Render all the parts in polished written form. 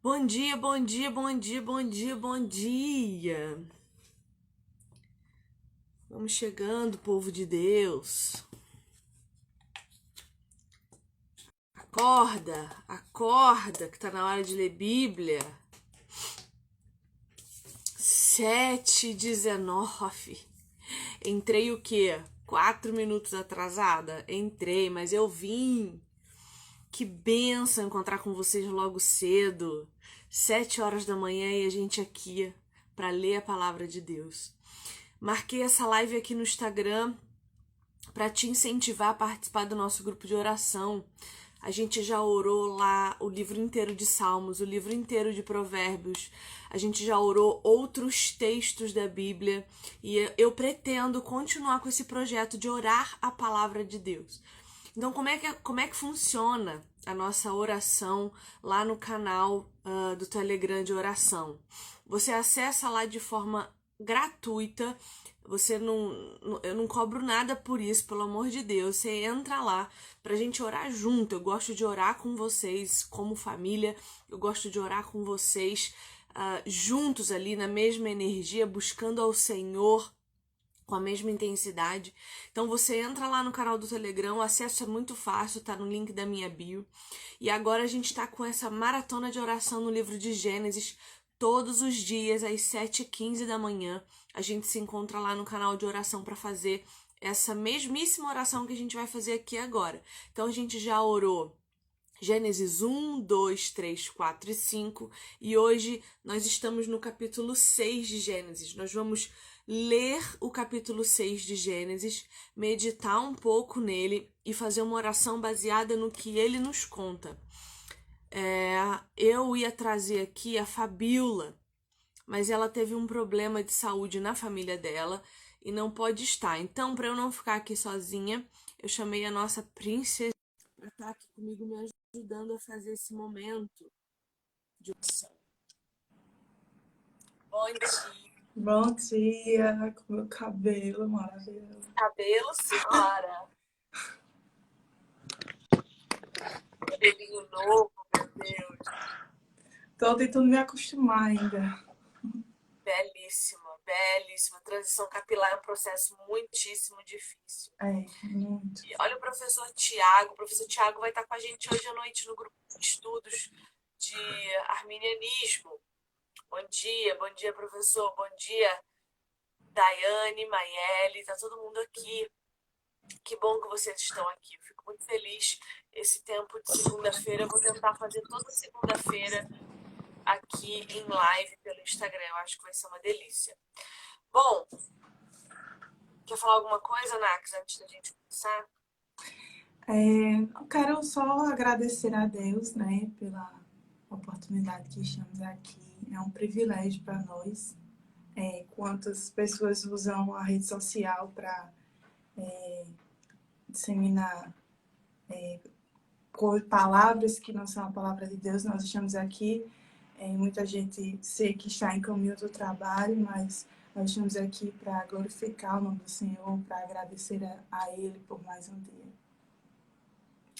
Bom dia, bom dia, bom dia, bom dia, bom dia. Vamos chegando, povo de Deus. Acorda, acorda, que tá na hora de ler Bíblia. 7h19. Entrei o quê? 4 minutos atrasada? Entrei, mas eu vim. Que bênção encontrar com vocês logo cedo. 7 horas da manhã e a gente aqui para ler a palavra de Deus. Marquei essa live aqui no Instagram para te incentivar a participar do nosso grupo de oração. A gente já orou lá o livro inteiro de Salmos, o livro inteiro de Provérbios. A gente já orou outros textos da Bíblia e eu pretendo continuar com esse projeto de orar a palavra de Deus. Então, como é que funciona a nossa oração lá no canal do Telegram de oração? Você acessa lá de forma gratuita. Eu não cobro nada por isso, pelo amor de Deus. Você entra lá pra gente orar junto. Eu gosto de orar com vocês como família. Eu gosto de orar com vocês juntos ali na mesma energia, buscando ao Senhor com a mesma intensidade. Então você entra lá no canal do Telegram, o acesso é muito fácil, tá no link da minha bio. E agora a gente tá com essa maratona de oração no livro de Gênesis, todos os dias às 7h15 da manhã. A gente se encontra lá no canal de oração para fazer essa mesmíssima oração que a gente vai fazer aqui agora. Então a gente já orou Gênesis 1, 2, 3, 4 e 5. E hoje nós estamos no capítulo 6 de Gênesis. Nós vamos ler o capítulo 6 de Gênesis, meditar um pouco nele e fazer uma oração baseada no que ele nos conta. Eu ia trazer aqui a Fabiola, mas ela teve um problema de saúde na família dela e não pode estar. Então, para eu não ficar aqui sozinha, eu chamei a nossa princesa para estar aqui comigo me ajudando a fazer esse momento de oração. Bom dia. Bom dia, com meu cabelo maravilhoso. Cabelo, senhora. Cabelinho novo, meu Deus. Tô tentando me acostumar ainda. Belíssima, belíssima. Transição capilar é um processo muitíssimo difícil. Muito. E olha o professor Tiago. O professor Tiago vai estar com a gente hoje à noite no grupo de estudos de arminianismo. Bom dia, professor. Bom dia, Daiane, Maiele. Tá todo mundo aqui. Que bom que vocês estão aqui. Eu fico muito feliz. Esse tempo de segunda-feira, eu vou tentar fazer toda segunda-feira aqui em live pelo Instagram. Eu acho que vai ser uma delícia. Bom, quer falar alguma coisa, Nax, antes da gente começar? Eu quero só agradecer a Deus, né, pela oportunidade que estamos aqui. É um privilégio para nós. Quantas pessoas usam a rede social para disseminar palavras que não são a palavra de Deus. Nós estamos aqui. Muita gente sei que está em caminho do trabalho, mas nós estamos aqui para glorificar o nome do Senhor, para agradecer a Ele por mais um dia.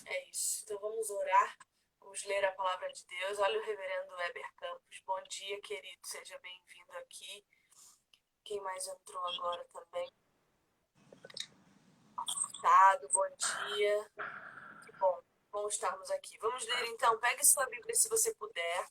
É isso. Então vamos orar. Vamos ler a palavra de Deus. Olha o reverendo Weber Campos. Bom dia, querido. Seja bem-vindo aqui. Quem mais entrou agora também? Dado, bom dia. Que bom estarmos aqui. Vamos ler então. Pegue sua Bíblia se você puder.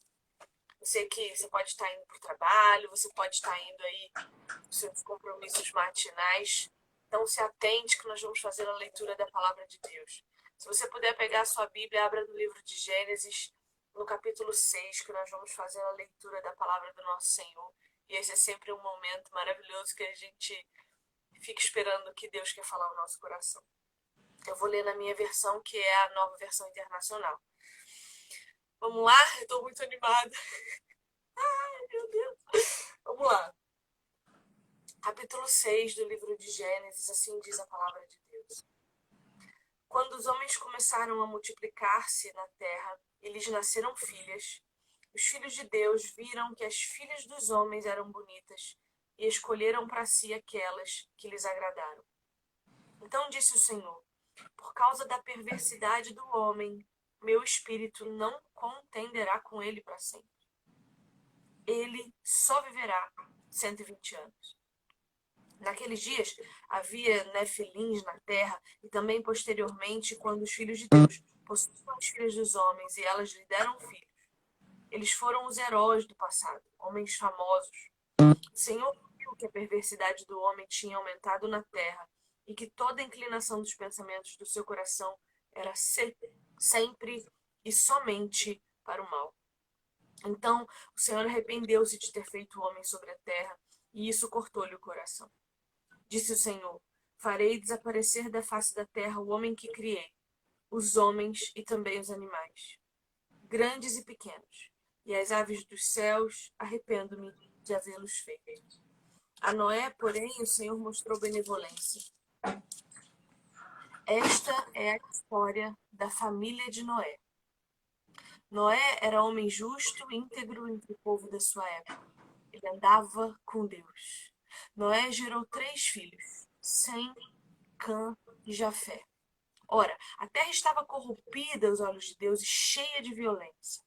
Eu sei que você pode estar indo para o trabalho, você pode estar indo aí para os seus compromissos matinais. Então se atente que nós vamos fazer a leitura da palavra de Deus. Se você puder pegar a sua Bíblia, abra no livro de Gênesis, no capítulo 6, que nós vamos fazer a leitura da palavra do nosso Senhor. E esse é sempre um momento maravilhoso que a gente fica esperando o que Deus quer falar ao nosso coração. Eu vou ler na minha versão, que é a nova versão internacional. Vamos lá? Eu estou muito animada. Ai, meu Deus. Vamos lá. Capítulo 6 do livro de Gênesis, assim diz a palavra de Deus. Quando os homens começaram a multiplicar-se na terra e lhes nasceram filhas, os filhos de Deus viram que as filhas dos homens eram bonitas e escolheram para si aquelas que lhes agradaram. Então disse o Senhor: por causa da perversidade do homem, meu espírito não contenderá com ele para sempre. ele só viverá 120 anos. Naqueles dias havia nefilins na terra, e também posteriormente, quando os filhos de Deus possuíam as filhas dos homens e elas lhe deram filhos. Eles foram os heróis do passado, homens famosos. O Senhor viu que a perversidade do homem tinha aumentado na terra e que toda a inclinação dos pensamentos do seu coração era sempre e somente para o mal. Então o Senhor arrependeu-se de ter feito o homem sobre a terra, e isso cortou-lhe o coração. Disse o Senhor: farei desaparecer da face da terra o homem que criei, os homens e também os animais, grandes e pequenos, e as aves dos céus, arrependo-me de havê-los feito. A Noé, porém, o Senhor mostrou benevolência. Esta é a história da família de Noé. Noé era homem justo e íntegro entre o povo da sua época. Ele andava com Deus. Noé gerou 3 filhos, Sem, Cã e Jafé. Ora, a terra estava corrompida aos olhos de Deus e cheia de violência.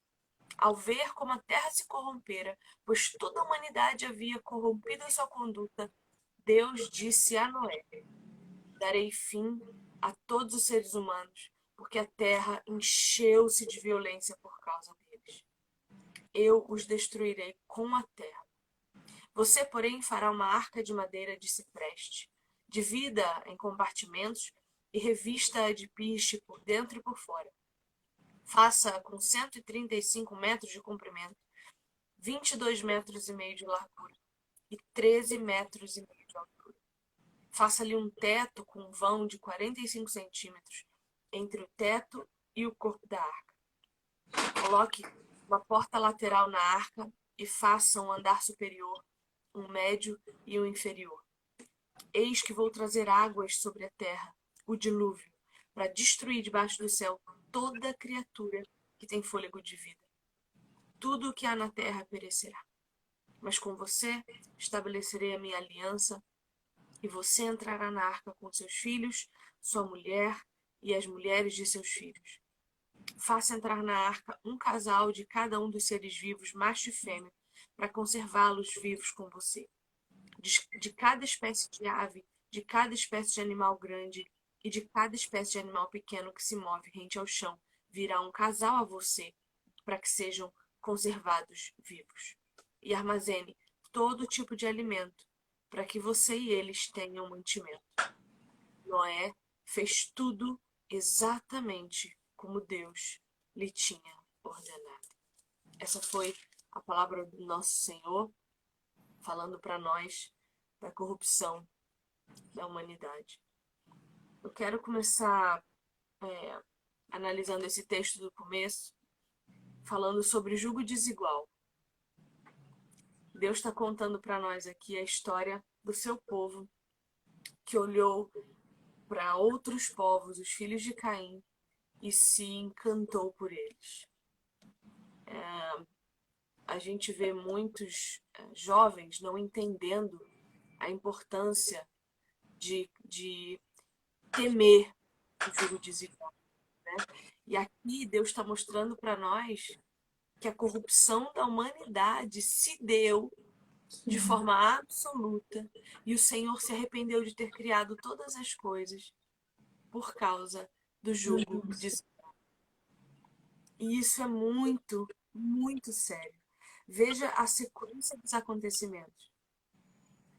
Ao ver como a terra se corrompera, pois toda a humanidade havia corrompido a sua conduta, Deus disse a Noé: darei fim a todos os seres humanos, porque a terra encheu-se de violência por causa deles. Eu os destruirei com a terra. Você, porém, fará uma arca de madeira de cipreste, divida em compartimentos e revista-a de piche por dentro e por fora. Faça com 135 metros de comprimento, 22 metros e meio de largura e 13 metros e meio de altura. Faça-lhe um teto com um vão de 45 centímetros entre o teto e o corpo da arca. Coloque uma porta lateral na arca e faça um andar superior, um médio e um inferior. Eis que vou trazer águas sobre a terra, o dilúvio, para destruir debaixo do céu toda criatura que tem fôlego de vida. Tudo o que há na terra perecerá. Mas com você estabelecerei a minha aliança, e você entrará na arca com seus filhos, sua mulher e as mulheres de seus filhos. Faça entrar na arca um casal de cada um dos seres vivos, macho e fêmea, para conservá-los vivos com você. De cada espécie de ave, de cada espécie de animal grande e de cada espécie de animal pequeno que se move rente ao chão, virá um casal a você, para que sejam conservados vivos. E armazene todo tipo de alimento, para que você e eles tenham mantimento. Noé fez tudo exatamente como Deus lhe tinha ordenado. Essa foi a palavra do nosso Senhor, falando para nós da corrupção da humanidade. Eu quero começar analisando esse texto do começo, falando sobre jugo desigual. Deus está contando para nós aqui a história do seu povo, que olhou para outros povos, os filhos de Caim, e se encantou por eles. A gente vê muitos jovens não entendendo a importância de temer o jugo desigual, né? E aqui Deus está mostrando para nós que a corrupção da humanidade se deu de forma absoluta, e o Senhor se arrependeu de ter criado todas as coisas por causa do jugo desigual. E isso é muito, muito sério. Veja a sequência dos acontecimentos.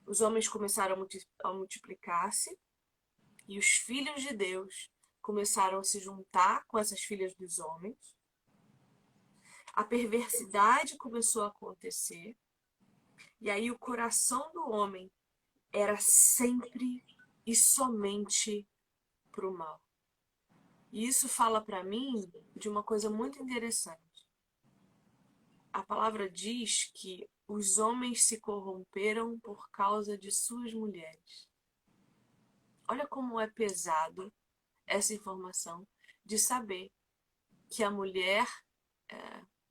Os homens começaram a multiplicar-se, e os filhos de Deus começaram a se juntar com essas filhas dos homens. A perversidade começou a acontecer, e aí o coração do homem era sempre e somente para o mal. E isso fala para mim de uma coisa muito interessante. A palavra diz que os homens se corromperam por causa de suas mulheres. Olha como é pesado essa informação de saber que a mulher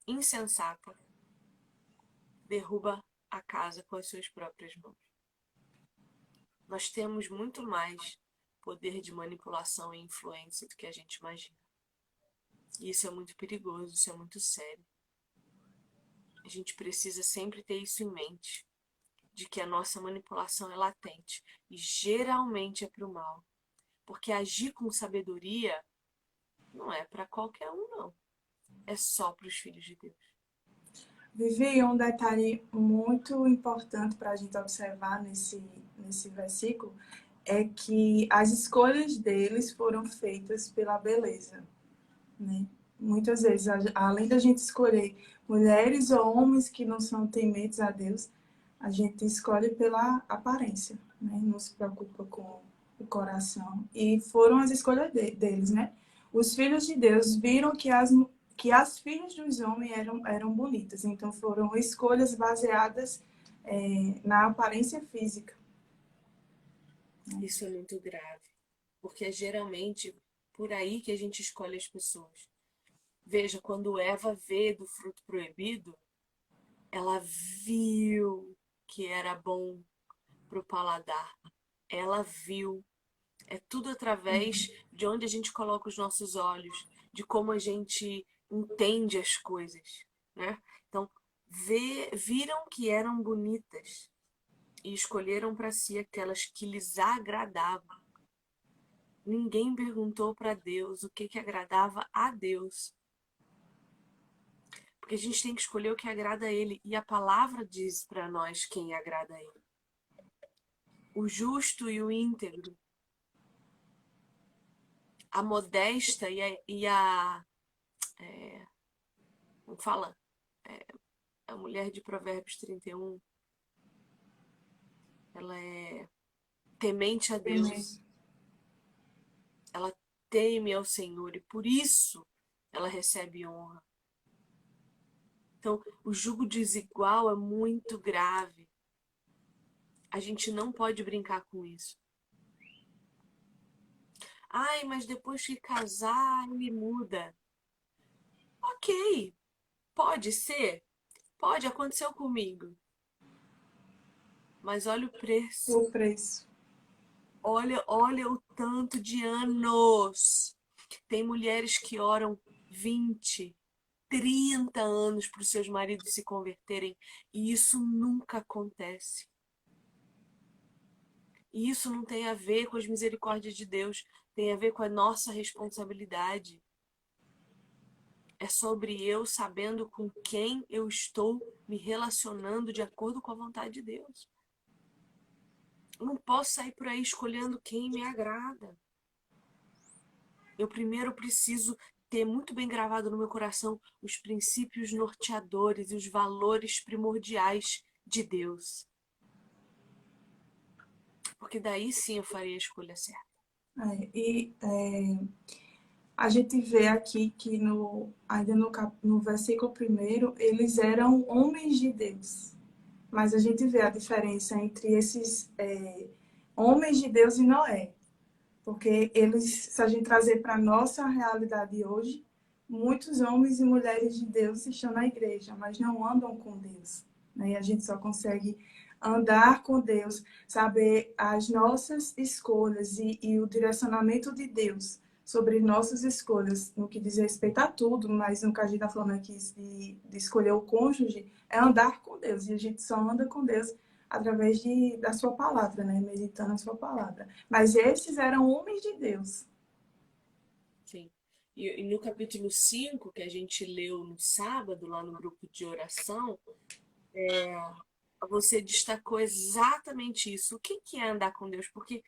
insensata derruba a casa com as suas próprias mãos. Nós temos muito mais poder de manipulação e influência do que a gente imagina. E isso é muito perigoso, isso é muito sério. A gente precisa sempre ter isso em mente, de que a nossa manipulação é latente e geralmente é para o mal. Porque agir com sabedoria não é para qualquer um, não. É só para os filhos de Deus. Vivi, um detalhe muito importante para a gente observar nesse versículo é que as escolhas deles foram feitas pela beleza, né? Muitas vezes, além da gente escolher mulheres ou homens que não são tementes a Deus, a gente escolhe pela aparência, né? Não se preocupa com o coração. E foram as escolhas deles, né? Os filhos de Deus viram que as filhas dos homens eram bonitas, então foram escolhas baseadas na aparência física. Isso é muito grave, porque é geralmente por aí que a gente escolhe as pessoas. Veja, quando Eva vê do fruto proibido, ela viu que era bom para o paladar. Ela viu. É tudo através de onde a gente coloca os nossos olhos, de como a gente entende as coisas, né? Então, viram que eram bonitas e escolheram para si aquelas que lhes agradavam. Ninguém perguntou para Deus o que agradava a Deus. Porque a gente tem que escolher o que agrada a Ele. E a palavra diz para nós quem agrada a Ele. O justo e o íntegro. A modesta como fala? A mulher de Provérbios 31. Ela é temente a Também. Deus. Ela teme ao Senhor e por isso ela recebe honra. Então, o jugo desigual é muito grave. A gente não pode brincar com isso. Ai, mas depois que casar, ele muda. Ok, pode ser. Pode, aconteceu comigo. Mas olha o preço. O preço. Olha o tanto de anos. Tem mulheres que oram 20, 30 anos para os seus maridos se converterem e isso nunca acontece. E isso não tem a ver com as misericórdias de Deus, tem a ver com a nossa responsabilidade. É sobre eu sabendo com quem eu estou me relacionando de acordo com a vontade de Deus. Eu não posso sair por aí escolhendo quem me agrada. Eu primeiro preciso ter muito bem gravado no meu coração os princípios norteadores e os valores primordiais de Deus. Porque daí sim eu farei a escolha certa. A gente vê aqui que ainda no versículo primeiro, eles eram homens de Deus. Mas a gente vê a diferença entre esses homens de Deus e Noé. Porque eles, se a gente trazer para a nossa realidade hoje, muitos homens e mulheres de Deus estão na igreja, mas não andam com Deus. Né? E a gente só consegue andar com Deus, saber as nossas escolhas e o direcionamento de Deus sobre nossas escolhas, no que diz respeito a tudo, mas no que a gente está falando aqui de escolher o cônjuge, é andar com Deus. E a gente só anda com Deus através da sua palavra, né? Meditando a sua palavra. Mas esses eram homens de Deus. Sim. E no capítulo 5 que a gente leu no sábado, lá no grupo de oração, você destacou exatamente isso. O que é andar com Deus? Porque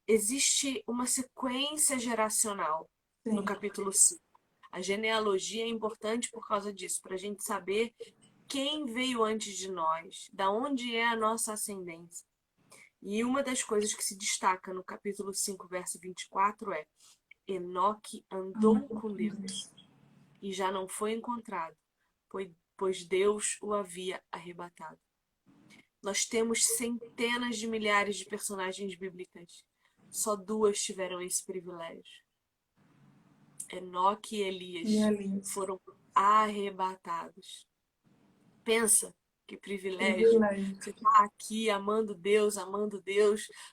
existe uma sequência geracional no Sim. capítulo 5. A genealogia é importante por causa disso, para a gente saber quem veio antes de nós, da onde é a nossa ascendência. E uma das coisas que se destaca no capítulo 5, verso 24 é: Enoque andou com Deus e já não foi encontrado, pois Deus o havia arrebatado. Nós temos centenas de milhares de personagens bíblicas. Só 2 tiveram esse privilégio. Enoque e E Elias Elias. foram arrebatados. Pensa Que privilégio. Privilégio. Você tá aqui amando Deus,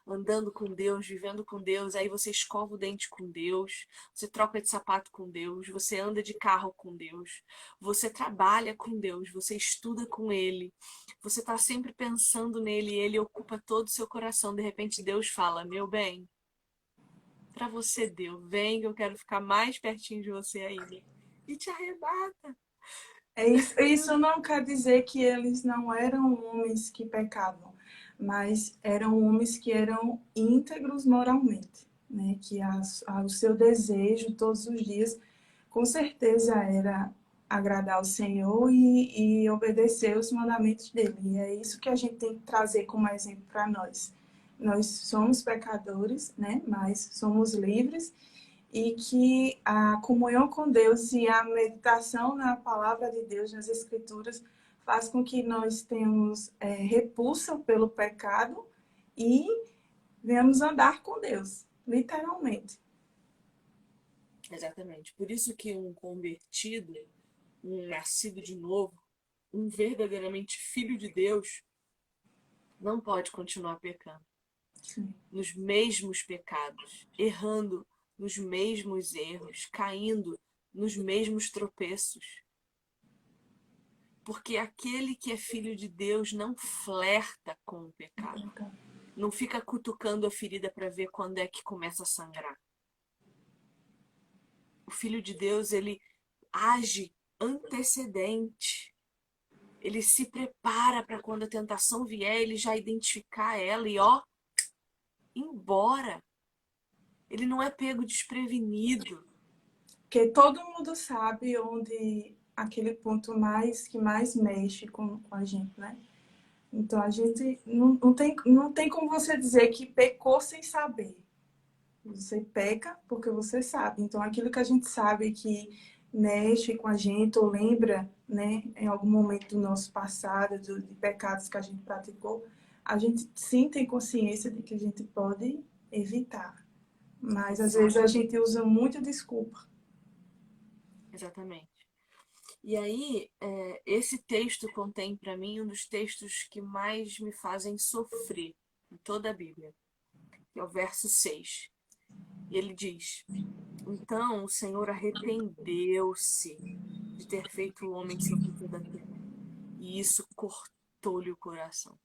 andando com Deus, vivendo com Deus. Aí você escova o dente com Deus, você troca de sapato com Deus, você anda de carro com Deus, você trabalha com Deus, você estuda com Ele, você tá sempre pensando nele e Ele ocupa todo o seu coração. De repente Deus fala: meu bem, pra você deu, vem que eu quero ficar mais pertinho de você ainda. E te arrebata. Isso não quer dizer que eles não eram homens que pecavam, mas eram homens que eram íntegros moralmente, né? Que o seu desejo todos os dias, com certeza, era agradar ao Senhor e obedecer os mandamentos dele. E é isso que a gente tem que trazer como exemplo para nós. Nós somos pecadores, né? Mas somos livres e que a comunhão com Deus e a meditação na palavra de Deus, nas Escrituras, faz com que nós tenhamos repulsa pelo pecado e venhamos andar com Deus, literalmente. Exatamente. Por isso que um convertido, um nascido de novo, um verdadeiramente filho de Deus, não pode continuar pecando Sim. nos mesmos pecados, errando nos mesmos erros, caindo nos mesmos tropeços. Porque aquele que é filho de Deus não flerta com o pecado. Não fica cutucando a ferida para ver quando é que começa a sangrar. O filho de Deus, ele age antecedente. Ele se prepara para quando a tentação vier, ele já identificar ela e ó, embora. Ele não é pego desprevenido. Porque todo mundo sabe onde aquele ponto que mais mexe com a gente, né? Então a gente não tem como você dizer que pecou sem saber. Você peca porque você sabe. Então aquilo que a gente sabe que mexe com a gente ou lembra, né, em algum momento do nosso passado, de pecados que a gente praticou, a gente sim tem consciência de que a gente pode evitar. Mas às vezes a gente usa muita desculpa. Exatamente. E aí, esse texto contém para mim um dos textos que mais me fazem sofrer em toda a Bíblia, que é o verso 6. E ele diz: então o Senhor arrependeu-se de ter feito o homem sobre toda a terra, e isso cortou-lhe o coração.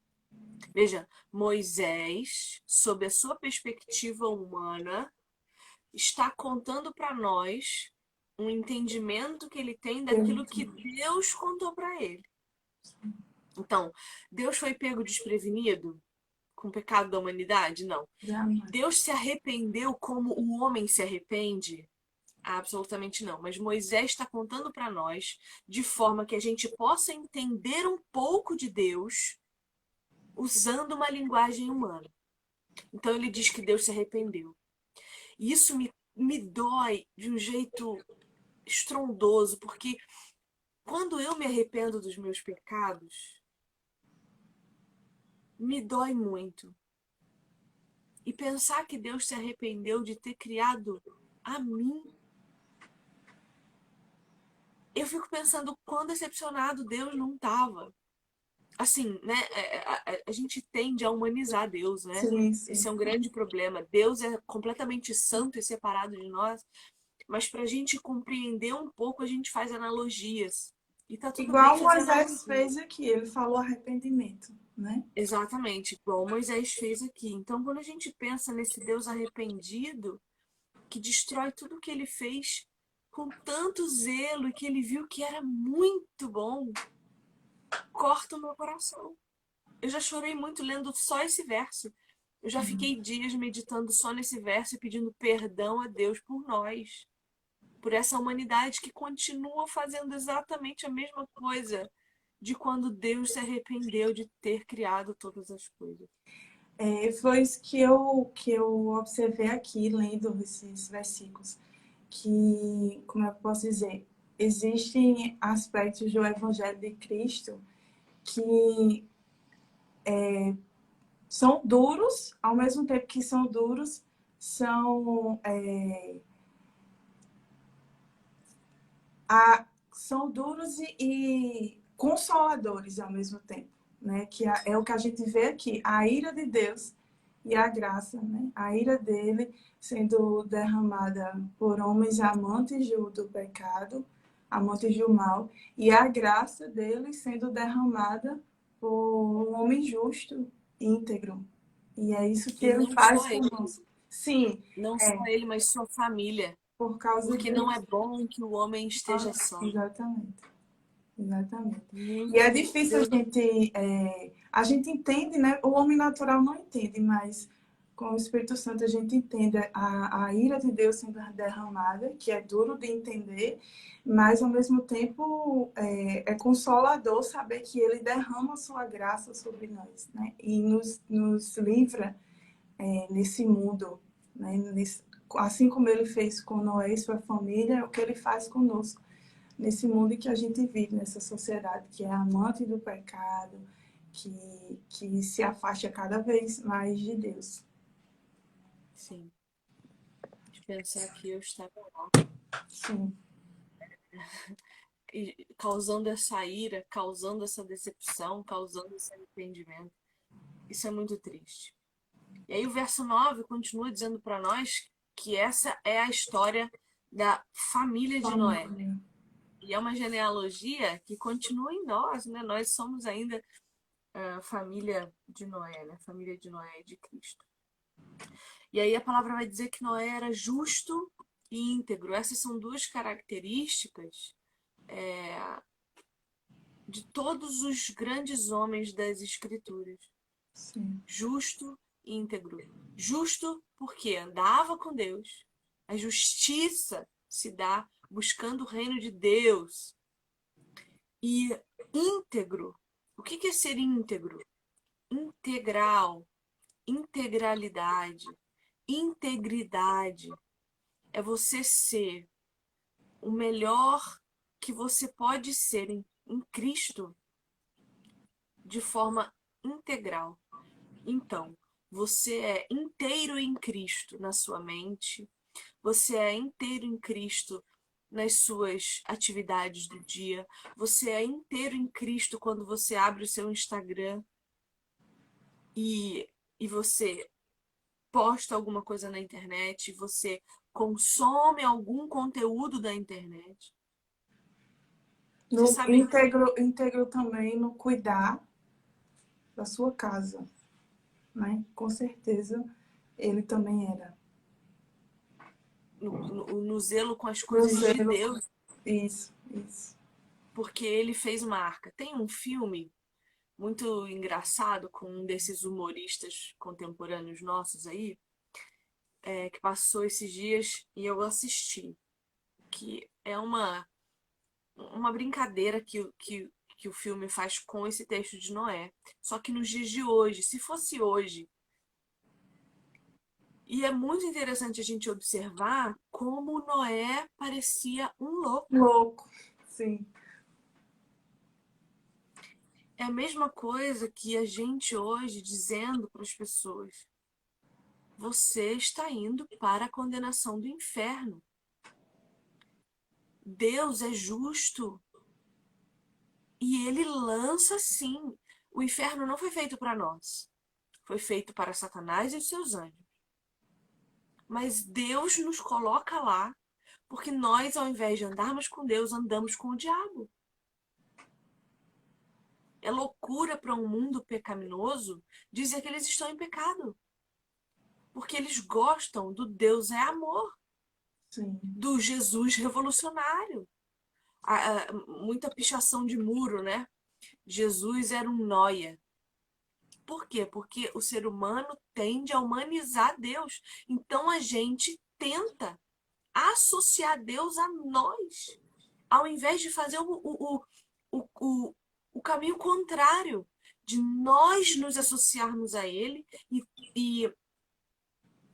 Veja, Moisés, sob a sua perspectiva humana, está contando para nós um entendimento que ele tem daquilo que Deus contou para ele. Então, Deus foi pego desprevenido com o pecado da humanidade? Não. Deus se arrependeu como o homem se arrepende? Absolutamente não. Mas Moisés está contando para nós de forma que a gente possa entender um pouco de Deus usando uma linguagem humana. Então ele diz que Deus se arrependeu. E isso me dói de um jeito estrondoso, porque quando eu me arrependo dos meus pecados, me dói muito. E pensar que Deus se arrependeu de ter criado a mim. Eu fico pensando quão decepcionado Deus não estava. Assim, né? A gente tende a humanizar Deus, né? Sim, sim. Esse é um grande problema. Deus é completamente santo e separado de nós, mas para a gente compreender um pouco, a gente faz analogias. E tá tudo bem Igual fazer Moisés analogia. fez aqui, ele falou arrependimento, né? Exatamente, igual Moisés fez aqui. Então, quando a gente pensa nesse Deus arrependido, que destrói tudo que ele fez com tanto zelo e que ele viu que era muito bom, corta o meu coração. Eu já chorei muito lendo só esse verso. Eu já fiquei dias meditando só nesse verso e pedindo perdão a Deus por nós, por essa humanidade que continua fazendo exatamente a mesma coisa de quando Deus se arrependeu de ter criado todas as coisas. Foi isso que eu observei aqui, lendo esses versículos, que, como eu posso dizer, existem aspectos do Evangelho de Cristo que são duros, ao mesmo tempo que são duros, são, são duros e consoladores ao mesmo tempo, né? Que é o que a gente vê aqui, a ira de Deus e a graça, né? A ira dele sendo derramada por homens amantes do pecado, amantes do mal, e a graça dele sendo derramada por um homem justo, íntegro. E é isso que E ele não faz só ele, conosco. Sim, não só ele, mas sua família. por causa Porque não é disso. bom que o homem esteja só. Exatamente. Exatamente. E é Muito. difícil a gente entende, né? O homem natural não entende, mas com o Espírito Santo a gente entende a ira de Deus sendo derramada, que é duro de entender, mas ao mesmo tempo é consolador saber que Ele derrama a sua graça sobre nós, né? E nos livra nesse mundo, né? Assim como Ele fez com Noé e sua família, é o que Ele faz conosco nesse mundo em que a gente vive, nessa sociedade que é amante do pecado, que se afasta cada vez mais de Deus. Sim. De pensar que eu estava lá. Sim. E causando essa ira, causando essa decepção, causando esse arrependimento. Isso é muito triste. E aí o verso 9 continua dizendo para nós que essa é a história da família de Noé. Família. E é uma genealogia que continua em nós, né? Nós somos ainda a família de Noé, né? Família de Noé e de Cristo. E aí a palavra vai dizer que Noé era justo e íntegro. Essas são duas características de todos os grandes homens das Escrituras. Sim. Justo e íntegro. Justo porque andava com Deus. A justiça se dá buscando o reino de Deus. E íntegro. O que é ser íntegro? Integral, integralidade, integridade. É você ser o melhor que você pode ser em Cristo de forma integral. Então, você é inteiro em Cristo na sua mente, você é inteiro em Cristo nas suas atividades do dia, você é inteiro em Cristo quando você abre o seu Instagram e você posta alguma coisa na internet, você consome algum conteúdo da internet. Você No, sabe, íntegro também no cuidar da sua casa, né? Com certeza ele também era. no zelo com as No coisas de zelo. Deus, Isso, isso. porque ele fez uma arca. Tem um filme muito engraçado com um desses humoristas contemporâneos nossos aí, que passou esses dias e eu assisti, que é uma brincadeira que o filme faz com esse texto de Noé. Só que nos dias de hoje, se fosse hoje, e é muito interessante a gente observar como Noé parecia um louco. Louco. Sim. É a mesma coisa que a gente hoje dizendo para as pessoas: você está indo para a condenação do inferno. Deus é justo e ele lança sim. O inferno não foi feito para nós, foi feito para Satanás e os seus anjos. Mas Deus nos coloca lá porque nós, ao invés de andarmos com Deus, andamos com o diabo. É loucura para um mundo pecaminoso dizer que eles estão em pecado. Porque eles gostam do Deus é amor, Sim. do Jesus revolucionário. Muita pichação de muro, né? Jesus era um nóia. Por quê? Porque o ser humano tende a humanizar Deus. Então a gente tenta associar Deus a nós, ao invés de fazer o caminho contrário, de nós nos associarmos a Ele e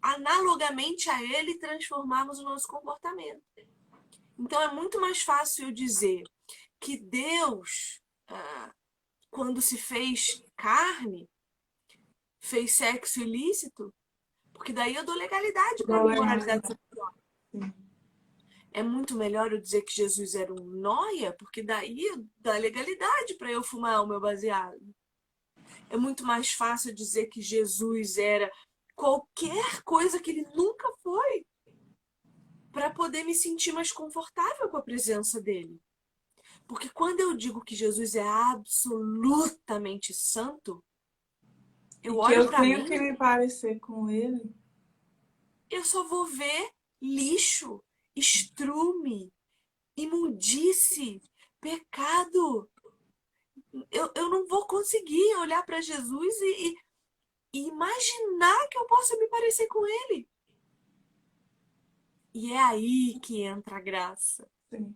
analogamente a Ele transformarmos o nosso comportamento. Então é muito mais fácil eu dizer que Deus, quando se fez carne, fez sexo ilícito, porque daí eu dou legalidade para a Igual imoralidade é. sexual. Sim. É muito melhor eu dizer que Jesus era um nóia, porque daí dá legalidade para eu fumar o meu baseado. É muito mais fácil dizer que Jesus era qualquer coisa que ele nunca foi, para poder me sentir mais confortável com a presença dele. Porque quando eu digo que Jesus é absolutamente santo, eu E que olho eu para tenho mim, que me parecer com ele. eu só vou ver lixo, estrume, imundice, pecado. Eu não vou conseguir olhar para Jesus e imaginar que eu possa me parecer com ele. E é aí que entra a graça. Sim.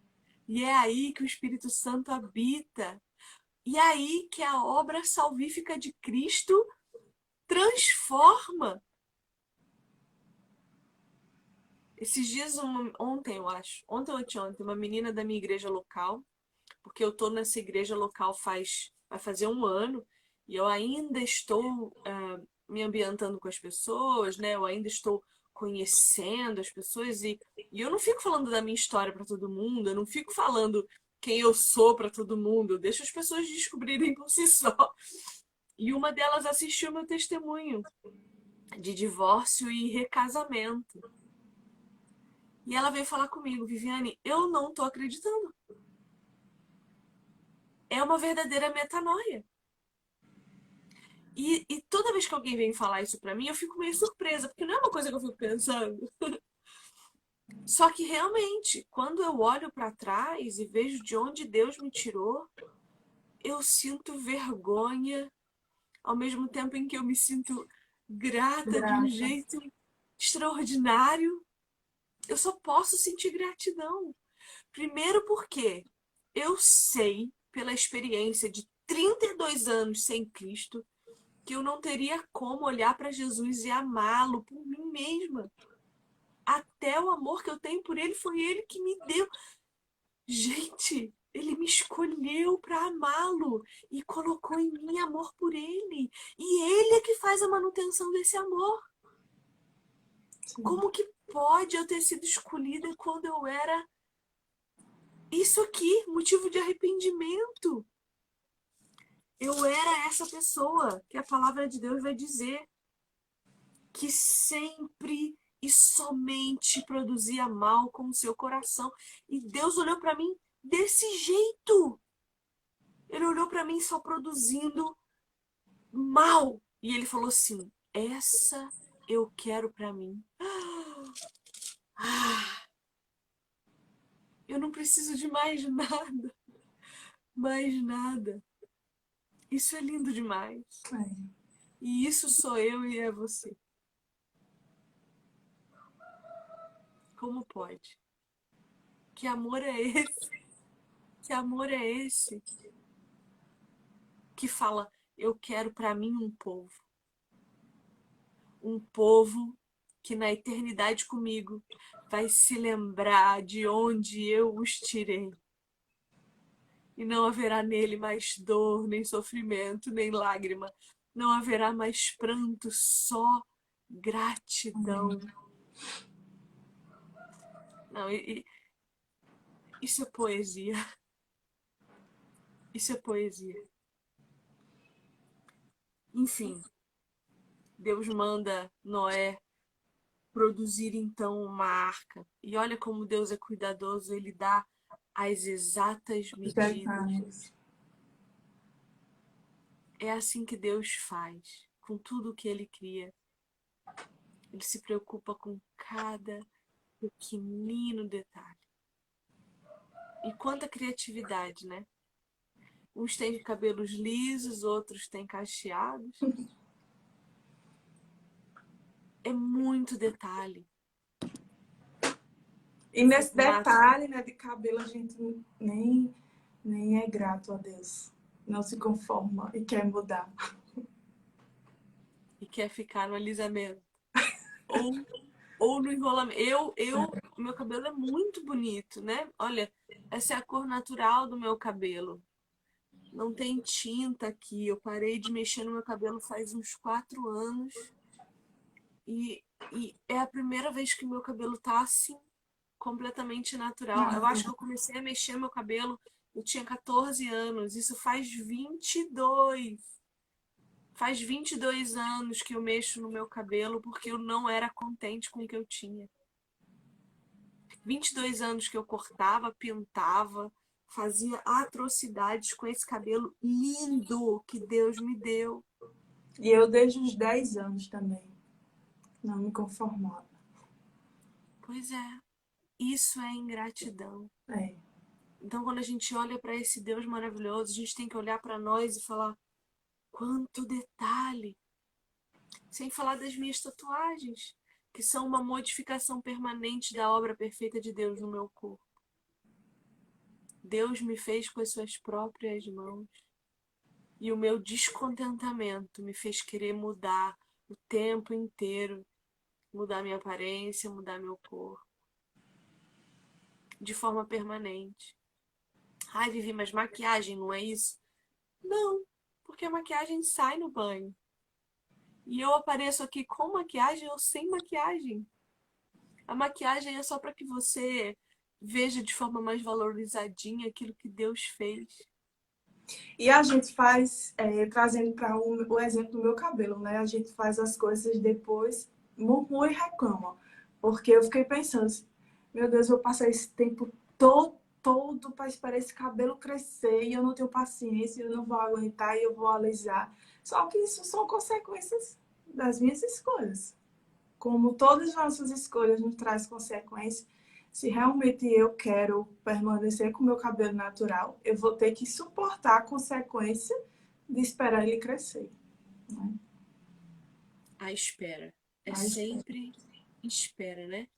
E é aí que o Espírito Santo habita. E é aí que a obra salvífica de Cristo transforma. Esses dias, ontem eu acho, ontem ou anteontem, uma menina da minha igreja local, porque eu tô nessa igreja local vai fazer um ano, e eu ainda estou me ambientando com as pessoas, né? Eu ainda estou conhecendo as pessoas e eu não fico falando da minha história para todo mundo, eu não fico falando quem eu sou para todo mundo, eu deixo as pessoas descobrirem por si só. E uma delas assistiu meu testemunho de divórcio e recasamento. E ela veio falar comigo, Viviane, eu não tô acreditando. É uma verdadeira metanoia. E toda vez que alguém vem falar isso pra mim, eu fico meio surpresa, porque não é uma coisa que eu fico pensando. Só que realmente, quando eu olho pra trás e vejo de onde Deus me tirou, eu sinto vergonha, ao mesmo tempo em que eu me sinto grata de um Grata. jeito extraordinário. Eu só posso sentir gratidão. Primeiro porque eu sei, pela experiência de 32 anos sem Cristo, que eu não teria como olhar para Jesus e amá-lo por mim mesma. Até o amor que eu tenho por ele foi ele que me deu. Gente, ele me escolheu para amá-lo e colocou em mim amor por ele. E ele é que faz a manutenção desse amor. Sim. Como que pode eu ter sido escolhida quando eu era isso aqui, motivo de arrependimento? Eu era essa pessoa que a palavra de Deus vai dizer que sempre e somente produzia mal com o seu coração. E Deus olhou para mim desse jeito. Ele olhou para mim só produzindo mal. E ele falou assim: essa eu quero para mim. Ah, eu não preciso de mais nada. Mais nada. Isso é lindo demais. É. E isso sou eu e é você. Como pode? Que amor é esse? Que amor é esse que fala, eu quero para mim um povo? Um povo que na eternidade comigo vai se lembrar de onde eu os tirei. E não haverá nele mais dor, nem sofrimento, nem lágrima. Não haverá mais pranto, só gratidão. Não, isso é poesia. Isso é poesia. Enfim, Deus manda Noé produzir então uma arca. E olha como Deus é cuidadoso, ele dá as exatas Os medidas. detalhes. É assim que Deus faz com tudo o que ele cria. Ele se preocupa com cada pequenino detalhe. E quanta criatividade, né? Uns têm cabelos lisos, outros têm cacheados. É muito detalhe. E O nesse formato detalhe, né, de cabelo, a gente nem é grato a Deus. Não se conforma e quer mudar. e quer ficar no alisamento. Ou, ou no enrolamento. O meu cabelo é muito bonito, né? Olha, essa é a cor natural do meu cabelo. Não tem tinta aqui. Eu parei de mexer no meu cabelo faz uns 4 anos. E é a primeira vez que o meu cabelo tá assim, completamente natural. Eu acho que eu comecei a mexer meu cabelo, eu tinha 14 anos, isso faz 22. Faz 22 anos que eu mexo no meu cabelo porque eu não era contente com o que eu tinha. 22 anos que eu cortava, pintava, fazia atrocidades com esse cabelo lindo que Deus me deu. E eu desde os 10 anos também. Não me conformava. Pois é, isso é ingratidão. É. Então, quando a gente olha para esse Deus maravilhoso, a gente tem que olhar para nós e falar: quanto detalhe! Sem falar das minhas tatuagens, que são uma modificação permanente da obra perfeita de Deus no meu corpo. Deus me fez com as suas próprias mãos. E o meu descontentamento me fez querer mudar o tempo inteiro, mudar minha aparência, mudar meu corpo, de forma permanente. Ai, Vivi, mas maquiagem não é isso? Não, porque a maquiagem sai no banho. E eu apareço aqui com maquiagem ou sem maquiagem. A maquiagem é só para que você veja de forma mais valorizadinha aquilo que Deus fez. E a gente faz, trazendo para o exemplo do meu cabelo, né? A gente faz as coisas depois, murmura e reclama. Porque eu fiquei pensando, meu Deus, eu passei esse tempo todo para esperar esse cabelo crescer e eu não tenho paciência, eu não vou aguentar e eu vou alisar. Só que isso são consequências das minhas escolhas. Como todas as nossas escolhas nos trazem consequências, se realmente eu quero permanecer com o meu cabelo natural, eu vou ter que suportar a consequência de esperar ele crescer. Né? A espera. É Mas, sempre espera, né?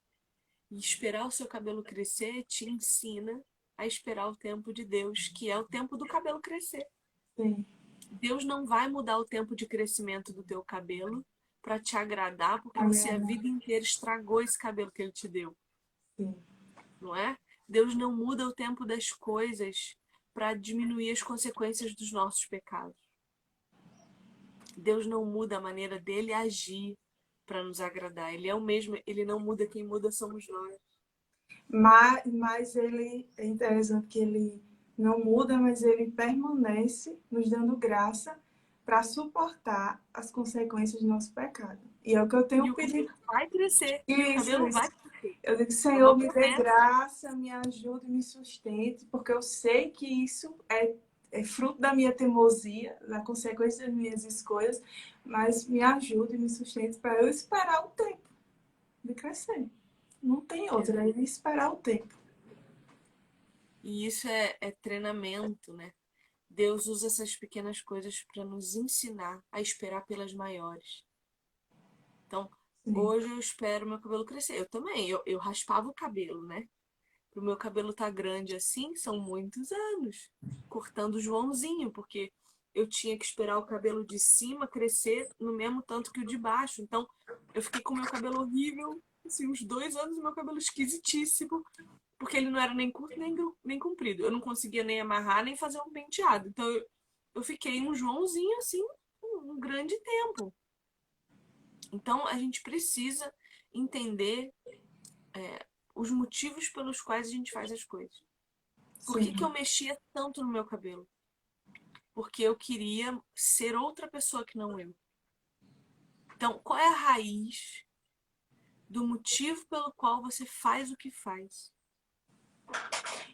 E esperar o seu cabelo crescer te ensina a esperar o tempo de Deus, que é o tempo do cabelo crescer. sim, Deus não vai mudar o tempo de crescimento do teu cabelo para te agradar, porque você a agradar, vida inteira estragou esse cabelo que ele te deu, sim. não é? Deus não muda o tempo das coisas para diminuir as consequências dos nossos pecados. Deus não muda a maneira dele agir para nos agradar. Ele é o mesmo, ele não muda, quem muda somos nós. Mas ele é interessante que ele não muda, mas ele permanece nos dando graça para suportar as consequências do nosso pecado. E é o que eu tenho E o pedido. cabelo vai crescer. E o Isso, cabelo vai isso. crescer. Eu digo, É uma Senhor, me dê promessa. graça, me ajude, me sustente, porque eu sei que isso é fruto da minha teimosia, da consequência das minhas escolhas, mas me ajude, me sustente para eu esperar o tempo de crescer. Não tem outra, é esperar o tempo. E isso é treinamento, né? Deus usa essas pequenas coisas para nos ensinar a esperar pelas maiores. Então, Sim. hoje eu espero meu cabelo crescer. Eu também, eu raspava o cabelo, né? Pro meu cabelo tá grande assim, são muitos anos. Cortando o Joãozinho, porque eu tinha que esperar o cabelo de cima crescer no mesmo tanto que o de baixo. Então, eu fiquei com o meu cabelo horrível, assim, uns 2 anos, o meu cabelo esquisitíssimo, porque ele não era nem curto nem comprido. Eu não conseguia nem amarrar, nem fazer um penteado. Então, eu fiquei um Joãozinho, assim, um grande tempo. Então, a gente precisa entender os motivos pelos quais a gente faz as coisas. Por que eu Sim. mexia tanto no meu cabelo? Porque eu queria ser outra pessoa que não eu. Então, qual é a raiz do motivo pelo qual você faz o que faz? Por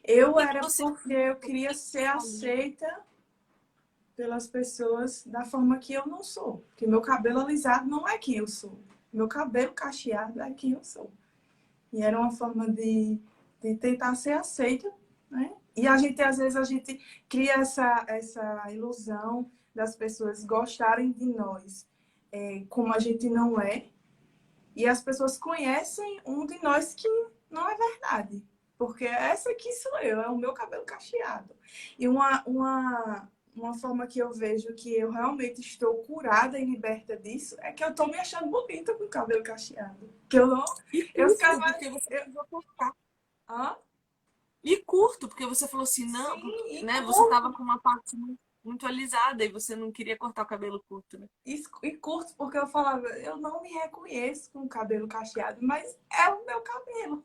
Eu que era você porque eu por queria que ser você fazia? aceita pelas pessoas da forma que eu não sou. Porque meu cabelo alisado não é quem eu sou. Meu cabelo cacheado é quem eu sou. E era uma forma de tentar ser aceita, né? E a gente, às vezes, a gente cria essa ilusão das pessoas gostarem de nós como a gente não é. E as pessoas conhecem um de nós que não é verdade. Porque essa aqui sou eu, é o meu cabelo cacheado. E uma forma que eu vejo que eu realmente estou curada e liberta disso é que eu estou me achando bonita com o cabelo cacheado. Que eu não. E Eu curto, ficava. porque você Eu, precisou cortar. hã? E curto, porque você falou assim, não, porque, Sim, e né, você tava curto. com uma parte muito alisada e você não queria cortar o cabelo curto, né? E curto, porque eu falava, eu não me reconheço com o cabelo cacheado, mas é o meu cabelo.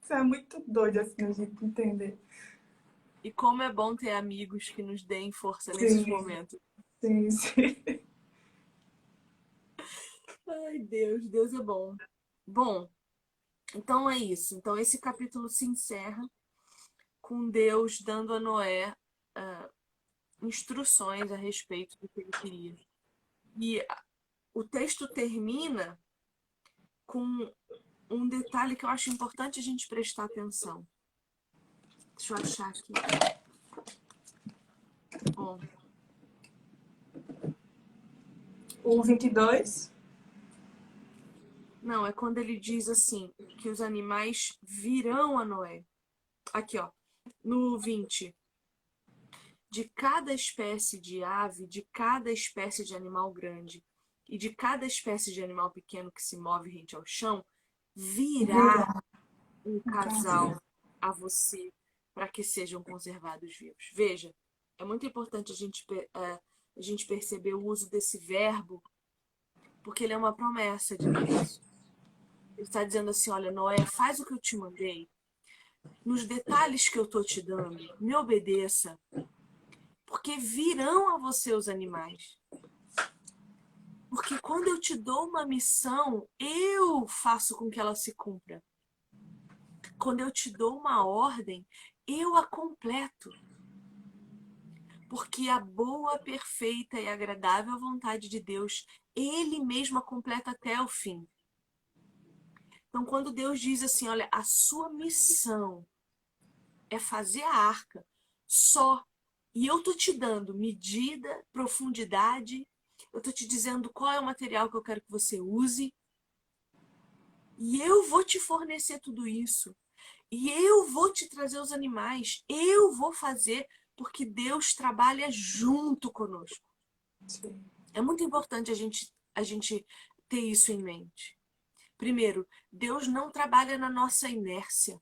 Isso é muito doido assim a gente entender. E como é bom ter amigos que nos deem força nesses Sim, momentos. sim, sim. Ai, Deus, Deus é bom. Bom, então é isso. Então esse capítulo se encerra com Deus dando a Noé instruções a respeito do que ele queria. E o texto termina com um detalhe que eu acho importante a gente prestar atenção. Deixa eu achar aqui. Bom, O 22. não, é quando ele diz assim, que os animais virão a Noé. Aqui, ó, no 20. De cada espécie de ave, de cada espécie de animal grande e de cada espécie de animal pequeno que se move rente ao chão, virá Virar um um casal. casal a você para que sejam conservados vivos. Veja, é muito importante a gente perceber o uso desse verbo, porque ele é uma promessa de Deus. Ele está dizendo assim: olha, Noé, faz o que eu te mandei, nos detalhes que eu estou te dando, me obedeça, porque virão a você os animais. Porque quando eu te dou uma missão, eu faço com que ela se cumpra. Quando eu te dou uma ordem, eu a completo. Porque a boa, perfeita e agradável vontade de Deus, Ele mesmo a completa até o fim. Então, quando Deus diz assim, olha, a sua missão é fazer a arca só, e eu tô te dando medida, profundidade, eu tô te dizendo qual é o material que eu quero que você use, e eu vou te fornecer tudo isso. E eu vou te trazer os animais. Eu vou fazer porque Deus trabalha junto conosco. Sim. É muito importante a gente ter isso em mente. Primeiro, Deus não trabalha na nossa inércia.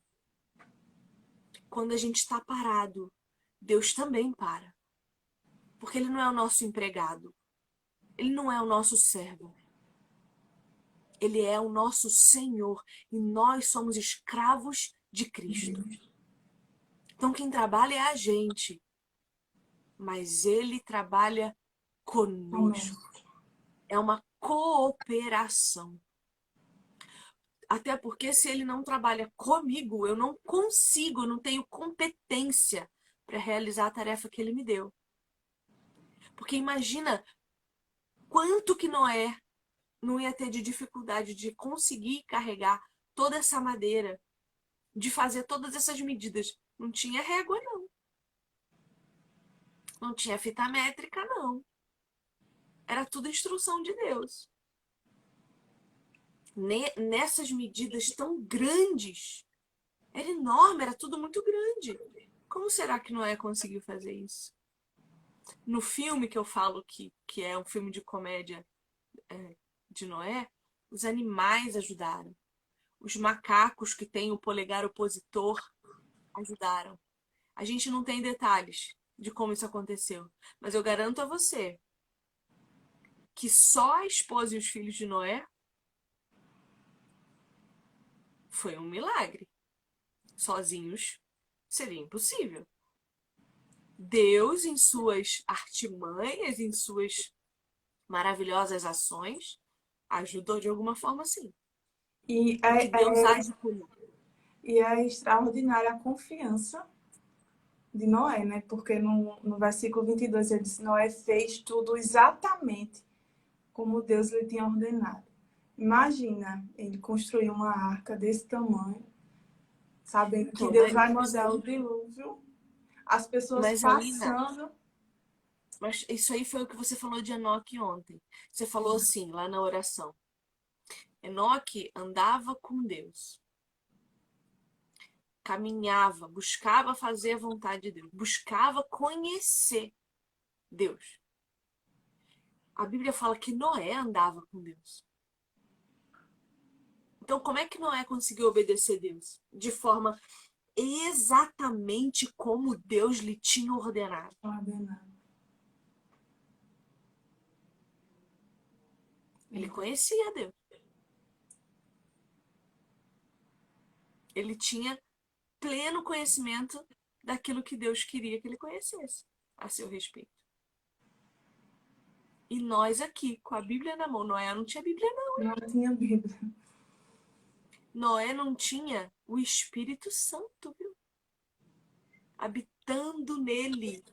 Quando a gente está parado, Deus também para. Porque Ele não é o nosso empregado. Ele não é o nosso servo. Ele é o nosso Senhor. E nós somos escravos de Cristo. Então, quem trabalha é a gente. Mas Ele trabalha Amém. conosco. É uma cooperação. Até porque se ele não trabalha comigo, eu não consigo, eu não tenho competência para realizar a tarefa que ele me deu. Porque imagina quanto que Noé não ia ter de dificuldade de conseguir carregar toda essa madeira, de fazer todas essas medidas. Não tinha régua, não. Não tinha fita métrica, não. Era tudo instrução de Deus. Nessas medidas tão grandes, era enorme, era tudo muito grande. Como será que Noé conseguiu fazer isso? No filme que eu falo que é um filme de comédia de Noé, os animais ajudaram. Os macacos que têm o polegar opositor ajudaram. A gente não tem detalhes de como isso aconteceu, mas eu garanto a você que só a esposa e os filhos de Noé foi um milagre. Sozinhos seria impossível. Deus, em suas artimanhas, em suas maravilhosas ações, ajudou de alguma forma, sim. E Porque Deus age por nós. é extraordinária a confiança de Noé, né? Porque no versículo 22 ele diz: Noé fez tudo exatamente como Deus lhe tinha ordenado. Imagina ele construir uma arca desse tamanho, sabendo que Então, Deus vai mas mandar o aí, dilúvio, as pessoas mas aí, né? passando. Mas isso aí foi o que você falou de Enoque ontem. Você falou assim, lá na oração. Enoque andava com Deus. Caminhava, buscava fazer a vontade de Deus. Buscava conhecer Deus. A Bíblia fala que Noé andava com Deus. Então, como é que Noé conseguiu obedecer Deus? De forma exatamente como Deus lhe tinha ordenado. Ordenado. Ele conhecia Deus. Ele tinha pleno conhecimento daquilo que Deus queria que ele conhecesse a seu respeito. E nós aqui, com a Bíblia na mão. Noé não tinha Bíblia, não. Não tinha Bíblia. Noé não tinha o Espírito Santo, viu? Habitando nele,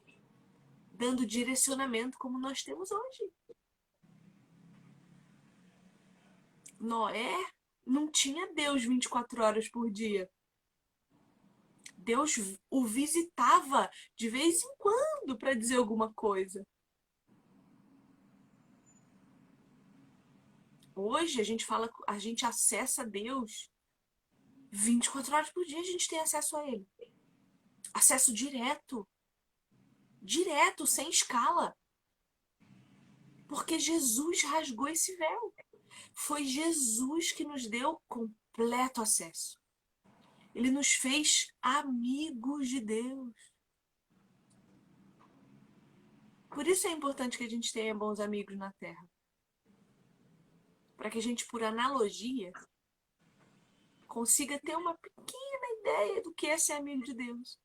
dando direcionamento como nós temos hoje. Noé não tinha Deus 24 horas por dia. Deus o visitava de vez em quando para dizer alguma coisa. Hoje a gente acessa Deus 24 horas por dia, a gente tem acesso a ele. Acesso direto. Direto, sem escala. Porque Jesus rasgou esse véu. Foi Jesus que nos deu completo acesso. Ele nos fez amigos de Deus. Por isso é importante que a gente tenha bons amigos na Terra. Para que a gente, por analogia, consiga ter uma pequena ideia do que é ser amigo de Deus.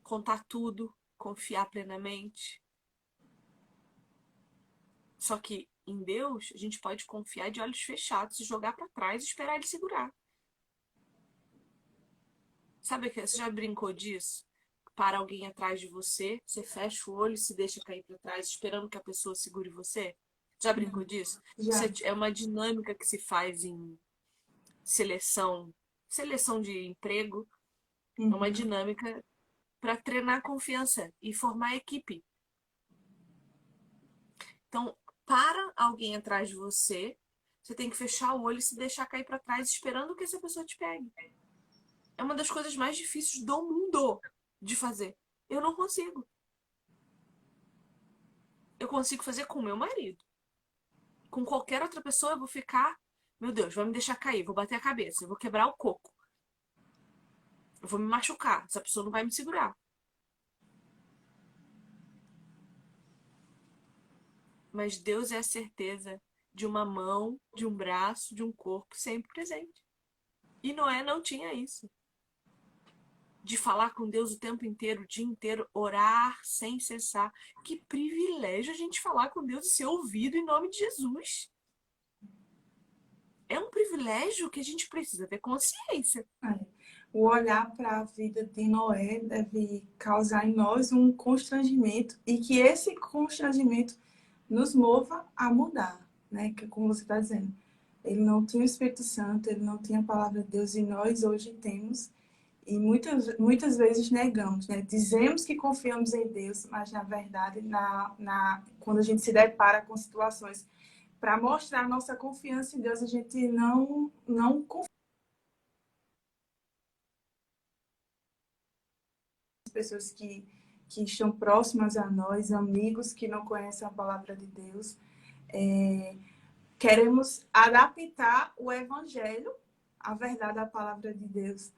Contar tudo, confiar plenamente. Só que em Deus, a gente pode confiar de olhos fechados, e jogar para trás e esperar ele segurar. Sabe que você já brincou disso? Para alguém atrás de você, você fecha o olho e se deixa cair para trás, esperando que a pessoa segure você? Já brincou disso? Isso Já. é uma dinâmica que se faz em seleção de emprego. É uma Uhum. dinâmica para treinar confiança e formar equipe. Então, para alguém atrás de você, você tem que fechar o olho e se deixar cair para trás, esperando que essa pessoa te pegue. É uma das coisas mais difíceis do mundo de fazer. Eu não consigo. Eu consigo fazer com o meu marido. Com qualquer outra pessoa, eu vou ficar, meu Deus, vai me deixar cair, vou bater a cabeça, eu vou quebrar o coco. Eu vou me machucar, essa pessoa não vai me segurar. Mas Deus é a certeza de uma mão, de um braço, de um corpo sempre presente. E Noé não tinha isso. De falar com Deus o tempo inteiro, o dia inteiro, orar sem cessar. Que privilégio a gente falar com Deus e ser ouvido em nome de Jesus. É um privilégio que a gente precisa ter consciência. É. O olhar para a vida de Noé deve causar em nós um constrangimento e que esse constrangimento nos mova a mudar, né? Que como você está dizendo, ele não tinha o Espírito Santo, ele não tinha a palavra de Deus e nós hoje temos e muitas vezes negamos, né? Dizemos que confiamos em Deus, mas na verdade, quando a gente se depara com situações para mostrar nossa confiança em Deus, a gente não confia nas pessoas que estão próximas a nós, amigos que não conhecem a palavra de Deus. Queremos adaptar o evangelho, a verdade da palavra de Deus,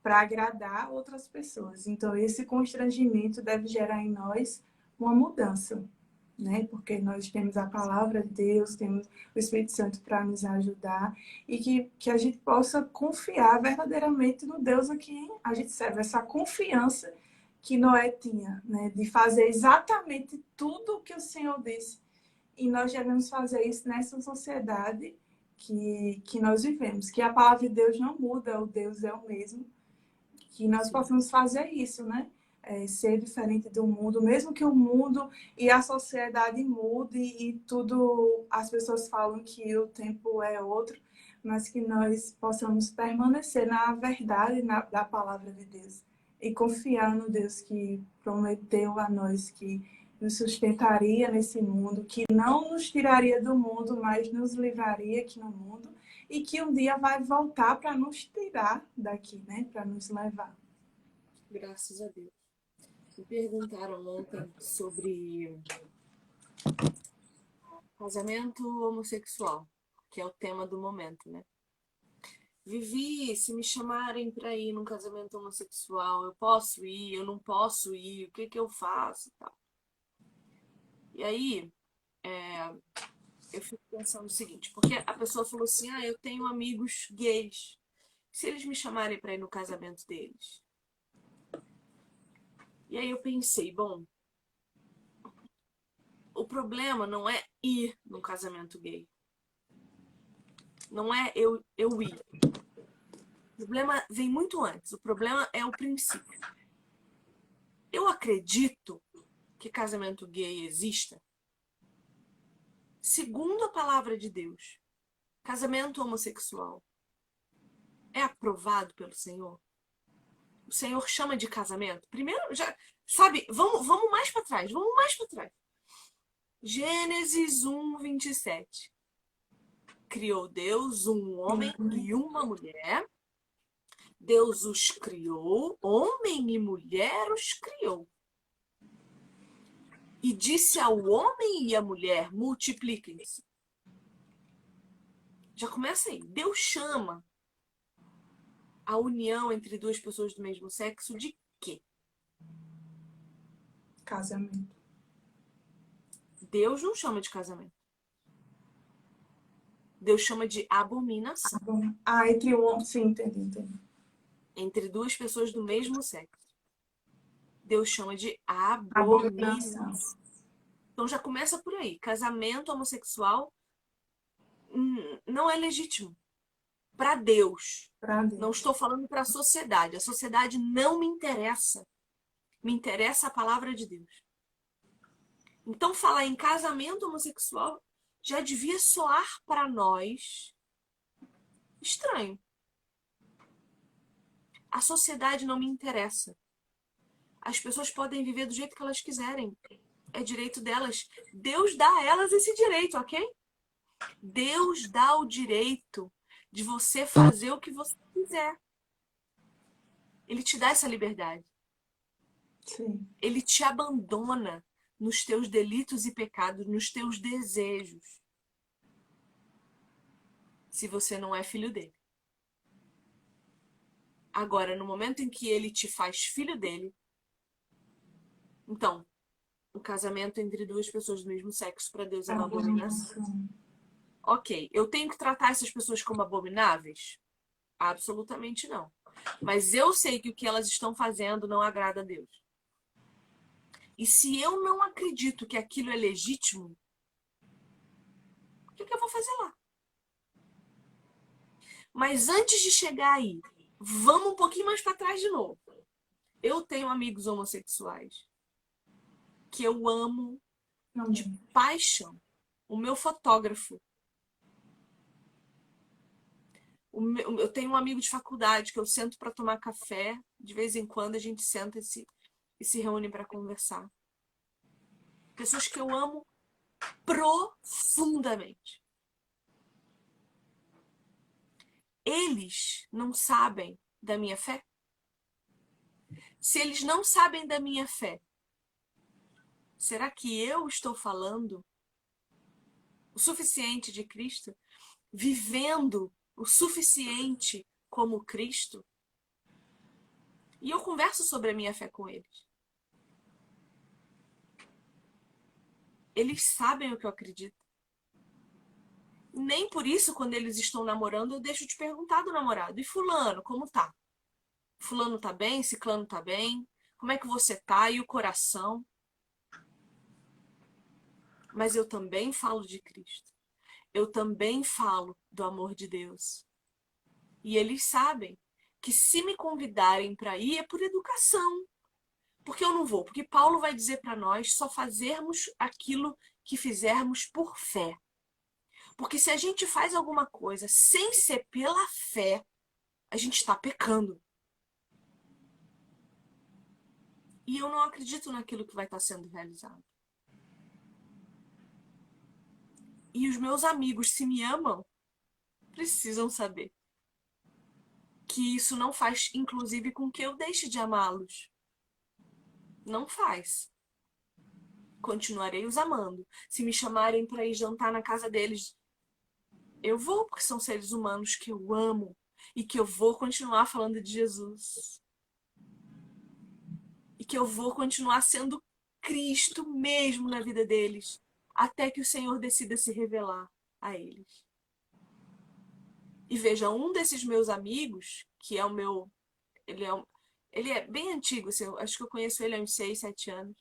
para agradar outras pessoas. Então, esse constrangimento deve gerar em nós uma mudança, né? Porque nós temos a palavra de Deus, temos o Espírito Santo para nos ajudar e que a gente possa confiar verdadeiramente no Deus a quem a gente serve. Essa confiança que Noé tinha, né? De fazer exatamente tudo o que o Senhor disse. E nós devemos fazer isso nessa sociedade que nós vivemos, que a palavra de Deus não muda, o Deus é o mesmo, que nós Sim. possamos fazer isso, né? Ser diferente do mundo, mesmo que o mundo e a sociedade mude e tudo, as pessoas falam que o tempo é outro, mas que nós possamos permanecer na verdade da palavra de Deus e confiar no Deus que prometeu a nós que nos sustentaria nesse mundo, que não nos tiraria do mundo, mas nos livraria aqui no mundo e que um dia vai voltar para nos tirar daqui, né? Para nos levar. Graças a Deus. Me perguntaram ontem sobre casamento homossexual, que é o tema do momento, né? Vivi, se me chamarem para ir num casamento homossexual, eu posso ir, eu não posso ir, o que que eu faço e tal. E aí, eu fico pensando o seguinte, porque a pessoa falou assim, eu tenho amigos gays. Se eles me chamarem para ir no casamento deles? E aí eu pensei, bom, o problema não é ir num casamento gay. Não é eu ir. O problema vem muito antes. O problema é o princípio. Eu acredito que casamento gay exista. Segundo a palavra de Deus, casamento homossexual é aprovado pelo Senhor? O Senhor chama de casamento? Primeiro, já sabe, vamos mais para trás, vamos mais para trás. Gênesis 1:27. Criou Deus um homem e uma mulher. Deus os criou, homem e mulher os criou. E disse ao homem e à mulher, multipliquem-se. Já começa aí. Deus chama a união entre duas pessoas do mesmo sexo de quê? Casamento. Deus não chama de casamento. Deus chama de abominação. Entre um homem... Sim, entendi. Entre duas pessoas do mesmo sexo. Deus chama de abominação. Então já começa por aí. Casamento homossexual não é legítimo. Para Deus. Não estou falando para a sociedade. A sociedade não me interessa. Me interessa a palavra de Deus. Então falar em casamento homossexual já devia soar para nós estranho. A sociedade não me interessa. As pessoas podem viver do jeito que elas quiserem. É direito delas. Deus dá a elas esse direito, ok? Deus dá o direito de você fazer o que você quiser. Ele te dá essa liberdade. Sim. Ele te abandona nos teus delitos e pecados, nos teus desejos. Se você não é filho dele. Agora, no momento em que ele te faz filho dele, então, o casamento entre duas pessoas do mesmo sexo para Deus é uma abominação. Ok, eu tenho que tratar essas pessoas como abomináveis? Absolutamente não. Mas eu sei que o que elas estão fazendo não agrada a Deus. E se eu não acredito que aquilo é legítimo, o que eu vou fazer lá? Mas antes de chegar aí, vamos um pouquinho mais para trás de novo. Eu tenho amigos homossexuais que eu amo de paixão. O meu fotógrafo. Eu tenho um amigo de faculdade que eu sento para tomar café. De vez em quando a gente senta e se reúne para conversar. Pessoas que eu amo profundamente. Eles não sabem da minha fé? Se eles não sabem da minha fé, será que eu estou falando o suficiente de Cristo? Vivendo o suficiente como Cristo? E eu converso sobre a minha fé com eles. Eles sabem o que eu acredito. Nem por isso, quando eles estão namorando, eu deixo de perguntar do namorado. E fulano, como tá? Fulano tá bem? Ciclano tá bem? Como é que você tá? E o coração? Mas eu também falo de Cristo. Eu também falo do amor de Deus. E eles sabem que se me convidarem para ir é por educação. Porque eu não vou. Porque Paulo vai dizer para nós só fazermos aquilo que fizermos por fé. Porque se a gente faz alguma coisa sem ser pela fé, a gente está pecando. E eu não acredito naquilo que vai estar sendo realizado. E os meus amigos, se me amam, precisam saber que isso não faz, inclusive, com que eu deixe de amá-los. Não faz. Continuarei os amando. Se me chamarem para ir jantar na casa deles, eu vou, porque são seres humanos que eu amo e que eu vou continuar falando de Jesus. E que eu vou continuar sendo Cristo mesmo na vida deles, até que o Senhor decida se revelar a eles. E veja, um desses meus amigos, que é o meu... Ele é, ele é bem antigo, assim, eu acho que eu conheço ele há uns 6, 7 anos.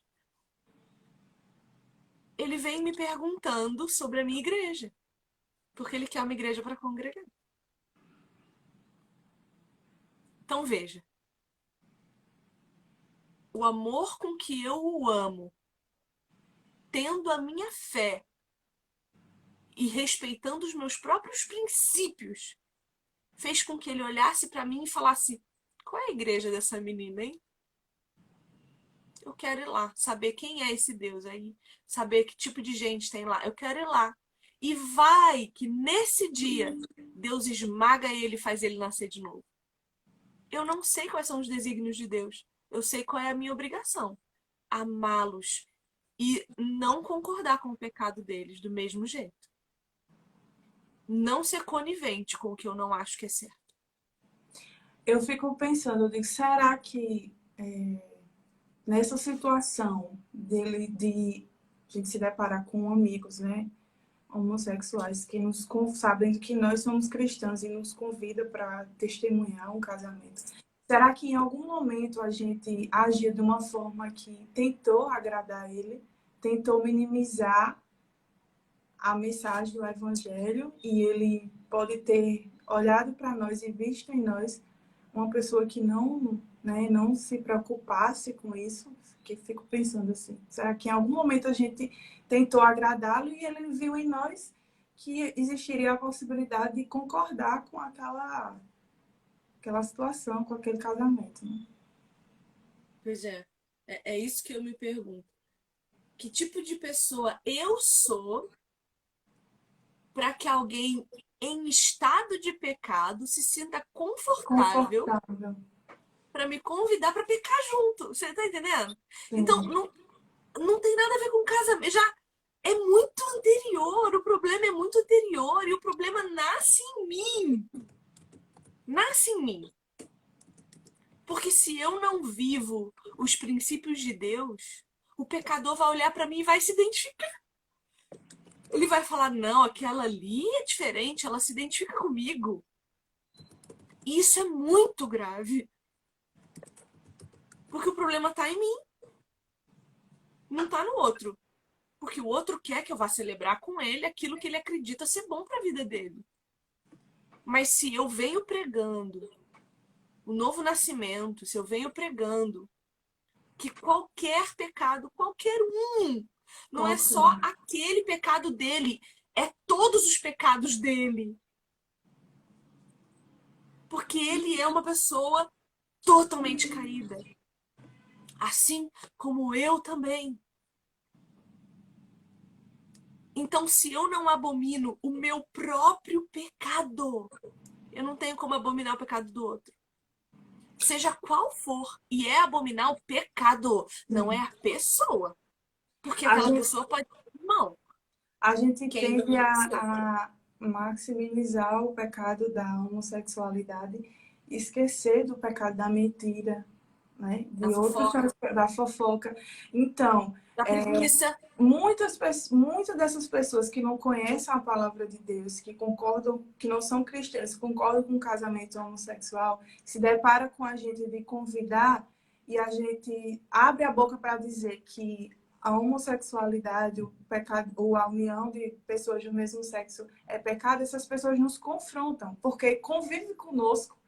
Ele vem me perguntando sobre a minha igreja, porque ele quer uma igreja para congregar. Então veja, o amor com que eu o amo, tendo a minha fé e respeitando os meus próprios princípios, fez com que ele olhasse para mim e falasse: qual é a igreja dessa menina, hein? Eu quero ir lá, saber quem é esse Deus aí, saber que tipo de gente tem lá. Eu quero ir lá. E vai que nesse dia Deus esmaga ele e faz ele nascer de novo. Eu não sei quais são os desígnios de Deus. Eu sei qual é a minha obrigação: amá-los e não concordar com o pecado deles do mesmo jeito. Não ser conivente com o que eu não acho que é certo. Eu fico pensando, eu digo, será que nessa situação dele de a gente se deparar com amigos, né, homossexuais que sabem que nós somos cristãos e nos convida para testemunhar um casamento, será que em algum momento a gente agiu de uma forma que tentou agradar ele, tentou minimizar a mensagem do evangelho e ele pode ter olhado para nós e visto em nós uma pessoa que não, né, não se preocupasse com isso? Que fico pensando assim, será que em algum momento a gente tentou agradá-lo e ele viu em nós que existiria a possibilidade de concordar com aquela situação, com aquele casamento, né? Pois é isso que eu me pergunto. Que tipo de pessoa eu sou para que alguém em estado de pecado se sinta confortável Confortável. para me convidar para pecar junto? Você tá entendendo? Então, Sim. não tem nada a ver com casamento. Já é muito anterior, o problema é muito anterior e o problema nasce em mim. Nasce em mim. Porque se eu não vivo os princípios de Deus, o pecador vai olhar para mim e vai se identificar. Ele vai falar: não, aquela ali é diferente, ela se identifica comigo. E isso é muito grave. Porque o problema tá em mim, não tá no outro. Porque o outro quer que eu vá celebrar com ele aquilo que ele acredita ser bom para a vida dele. Mas se eu venho pregando o novo nascimento, se eu venho pregando que qualquer pecado, qualquer um, não é só Qualquer. aquele pecado dele, é todos os pecados dele. Porque ele é uma pessoa totalmente caída. Assim como eu também. Então, se eu não abomino o meu próprio pecado, eu não tenho como abominar o pecado do outro. Seja qual for. E é abominar o pecado, não é Sim. a pessoa. Porque A aquela gente, pessoa pode... Não, a gente quem não tende é a pessoa. a maximizar o pecado da homossexualidade, esquecer do pecado da mentira, né? Da De outros, fofoca, da fofoca. Então, da preguiça. muitas dessas pessoas que não conhecem a palavra de Deus, que concordam, que não são cristãs, concordam com o casamento homossexual, se depara com a gente de convidar e a gente abre a boca para dizer que a homossexualidade, o pecado, ou a união de pessoas do mesmo sexo é pecado, essas pessoas nos confrontam, porque convivem conosco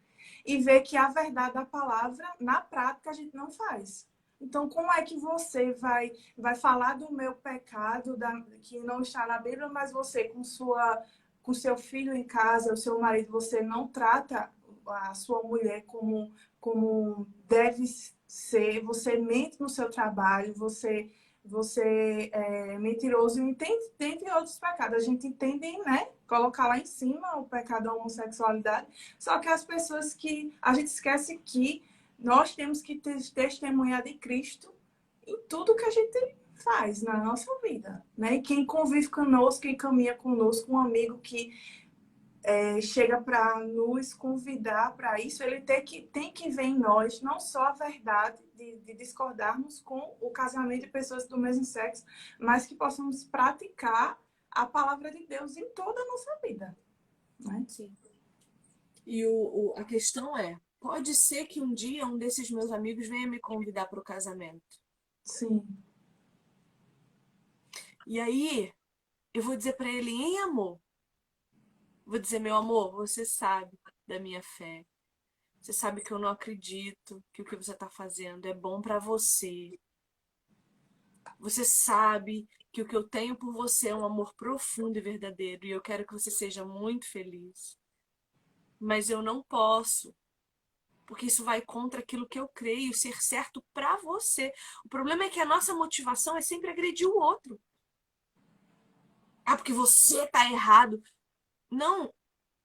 e vê que a verdade da palavra, na prática, a gente não faz. Então, como é que você vai falar do meu pecado, que não está na Bíblia, mas você, com seu filho em casa, o seu marido, você não trata a sua mulher como deve ser, você mente no seu trabalho, você é mentiroso, e dentre outros pecados. A gente entende, né? Colocar lá em cima o pecado da homossexualidade, só que as pessoas que... A gente esquece que nós temos que testemunhar de Cristo em tudo que a gente faz na nossa vida, né? E quem convive conosco, quem caminha conosco, um amigo que chega para nos convidar para isso, ele tem que ver em nós não só a verdade de discordarmos com o casamento de pessoas do mesmo sexo, mas que possamos praticar a palavra de Deus em toda a nossa vida, né? Sim. E a questão é, pode ser que um dia um desses meus amigos venha me convidar para o casamento. Sim. E aí, eu vou dizer para ele em amor. Vou dizer, meu amor, você sabe da minha fé. Você sabe que eu não acredito que o que você está fazendo é bom para você. Você sabe que o que eu tenho por você é um amor profundo e verdadeiro e eu quero que você seja muito feliz. Mas eu não posso, porque isso vai contra aquilo que eu creio ser certo para você. O problema é que a nossa motivação é sempre agredir o outro. Ah, porque você tá errado. Não,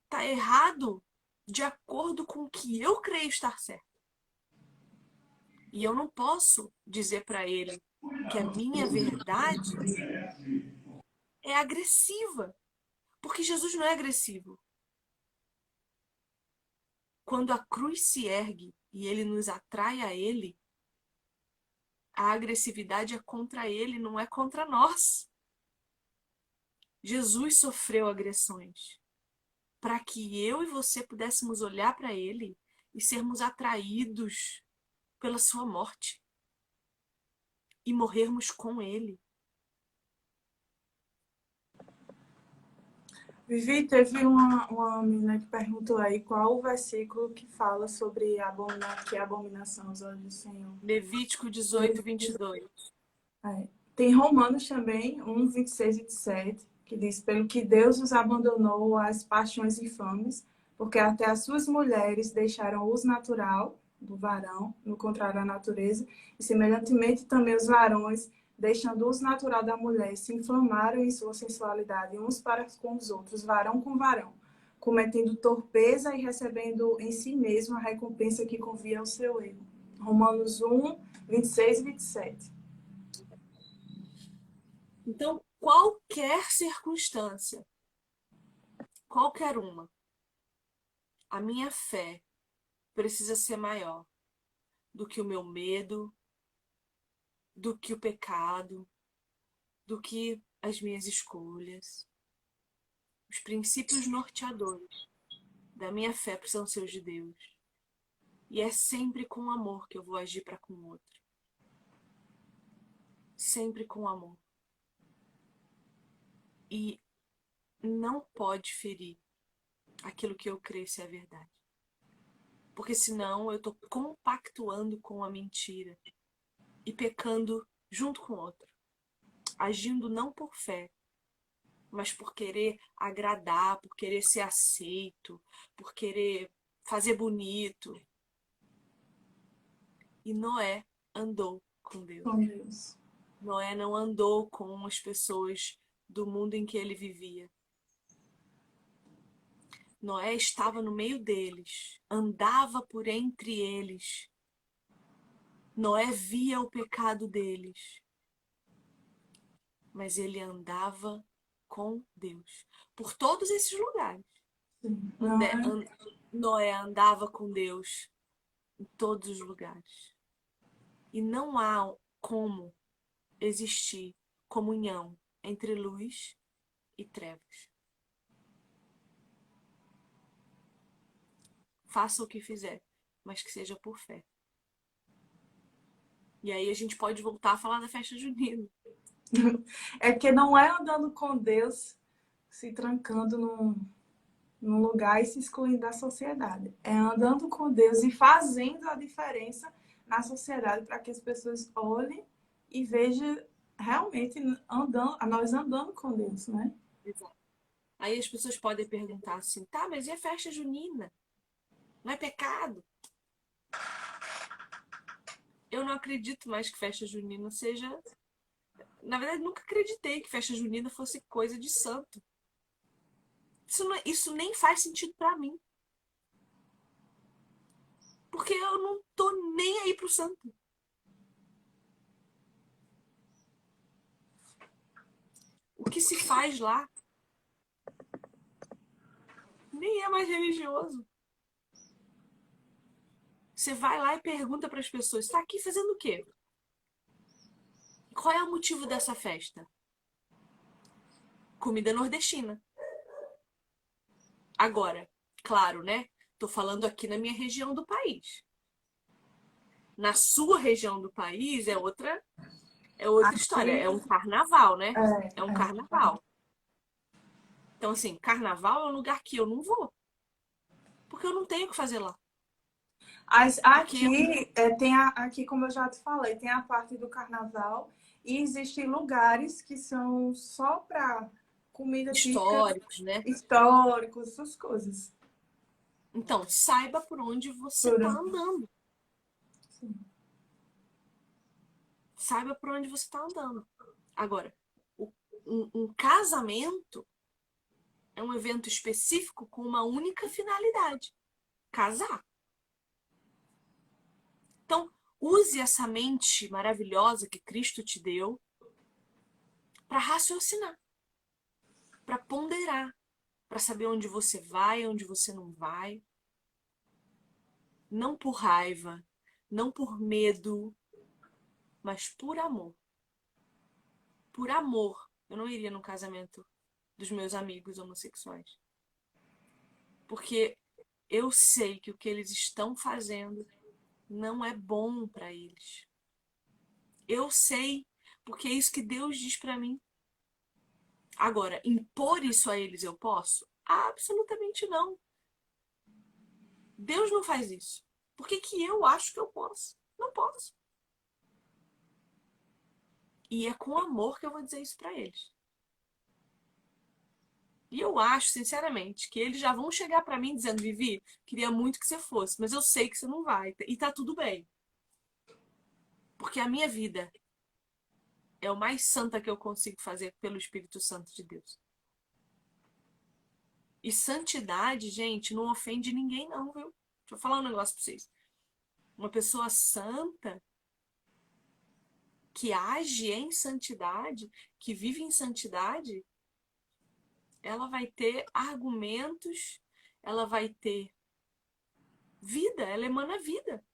tá errado de acordo com o que eu creio estar certo. E eu não posso dizer para ele que a minha verdade é agressiva, porque Jesus não é agressivo. Quando a cruz se ergue e ele nos atrai a ele, a agressividade é contra ele, não é contra nós. Jesus sofreu agressões para que eu e você pudéssemos olhar para ele e sermos atraídos pela sua morte e morrermos com ele. Vivi, teve uma menina que perguntou aí qual o versículo que fala sobre que é abominação aos olhos do Senhor. Levítico 18, 22. É. Tem Romanos também, 1, 26 e 27, que diz: pelo que Deus os abandonou às paixões infames, porque até as suas mulheres deixaram o uso natural do varão, no contrário à natureza, e semelhantemente também os varões, deixando o uso natural da mulher, se inflamaram em sua sensualidade uns para com os outros, varão com varão, cometendo torpeza e recebendo em si mesmo a recompensa que convia ao seu erro. Romanos 1, 26 e 27. Então, qualquer circunstância, qualquer uma, a minha fé precisa ser maior do que o meu medo, do que o pecado, do que as minhas escolhas. Os princípios norteadores da minha fé precisam ser os de Deus. E é sempre com amor que eu vou agir para com o outro. Sempre com amor. E não pode ferir aquilo que eu creio ser a verdade. Porque senão eu estou compactuando com a mentira e pecando junto com o outro. Agindo não por fé, mas por querer agradar, por querer ser aceito, por querer fazer bonito. E Noé andou com Deus. Com Deus. Noé não andou com as pessoas do mundo em que ele vivia. Noé estava no meio deles, andava por entre eles. Noé via o pecado deles, mas ele andava com Deus por todos esses lugares. Não Andé, é? an, Noé andava com Deus em todos os lugares. E não há como existir comunhão entre luz e trevas. Faça o que fizer, mas que seja por fé. E aí a gente pode voltar a falar da festa junina. É que não é andando com Deus, se trancando num lugar e se excluindo da sociedade. É andando com Deus e fazendo a diferença na sociedade para que as pessoas olhem e vejam realmente nós andando com Deus, né? Exato. Aí as pessoas podem perguntar assim, tá, mas e a festa junina? Não é pecado? Eu não acredito mais que festa junina seja... Na verdade, nunca acreditei que festa junina fosse coisa de santo. Isso nem faz sentido pra mim. Porque eu não tô nem aí pro santo. O que se faz lá nem é mais religioso. Você vai lá e pergunta para as pessoas, está aqui fazendo o quê? Qual é o motivo dessa festa? Comida nordestina. Agora, claro, né? Tô falando aqui na minha região do país. Na sua região do país é outra história. Aqui, É um carnaval, né? É um é, carnaval. Então, assim, carnaval é um lugar que eu não vou. Porque eu não tenho o que fazer lá. Porque aqui, aqui, como eu já te falei, tem a parte do carnaval e existem lugares que são só para comida típica, históricos, né? históricos, essas coisas. Então, saiba por onde você Por, tá andando. sim. Saiba por onde você tá andando. Agora, um casamento é um evento específico com uma única finalidade: casar. Então, use essa mente maravilhosa que Cristo te deu para raciocinar, para ponderar, para saber onde você vai, onde você não vai. Não por raiva, não por medo, mas por amor. Por amor, eu não iria no casamento dos meus amigos homossexuais. Porque eu sei que o que eles estão fazendo não é bom para eles. Eu sei, porque é isso que Deus diz para mim. Agora, impor isso a eles eu posso? Absolutamente não. Deus não faz isso. Por que que eu acho que eu posso? Não posso. E é com amor que eu vou dizer isso para eles. E eu acho, sinceramente, que eles já vão chegar para mim dizendo: Vivi, queria muito que você fosse, mas eu sei que você não vai. E tá tudo bem. Porque a minha vida é o mais santa que eu consigo fazer pelo Espírito Santo de Deus. E santidade, gente, não ofende ninguém, não, viu? Deixa eu falar um negócio pra vocês. Uma pessoa santa, que age em santidade, que vive em santidade, ela vai ter argumentos, ela vai ter vida, ela emana vida.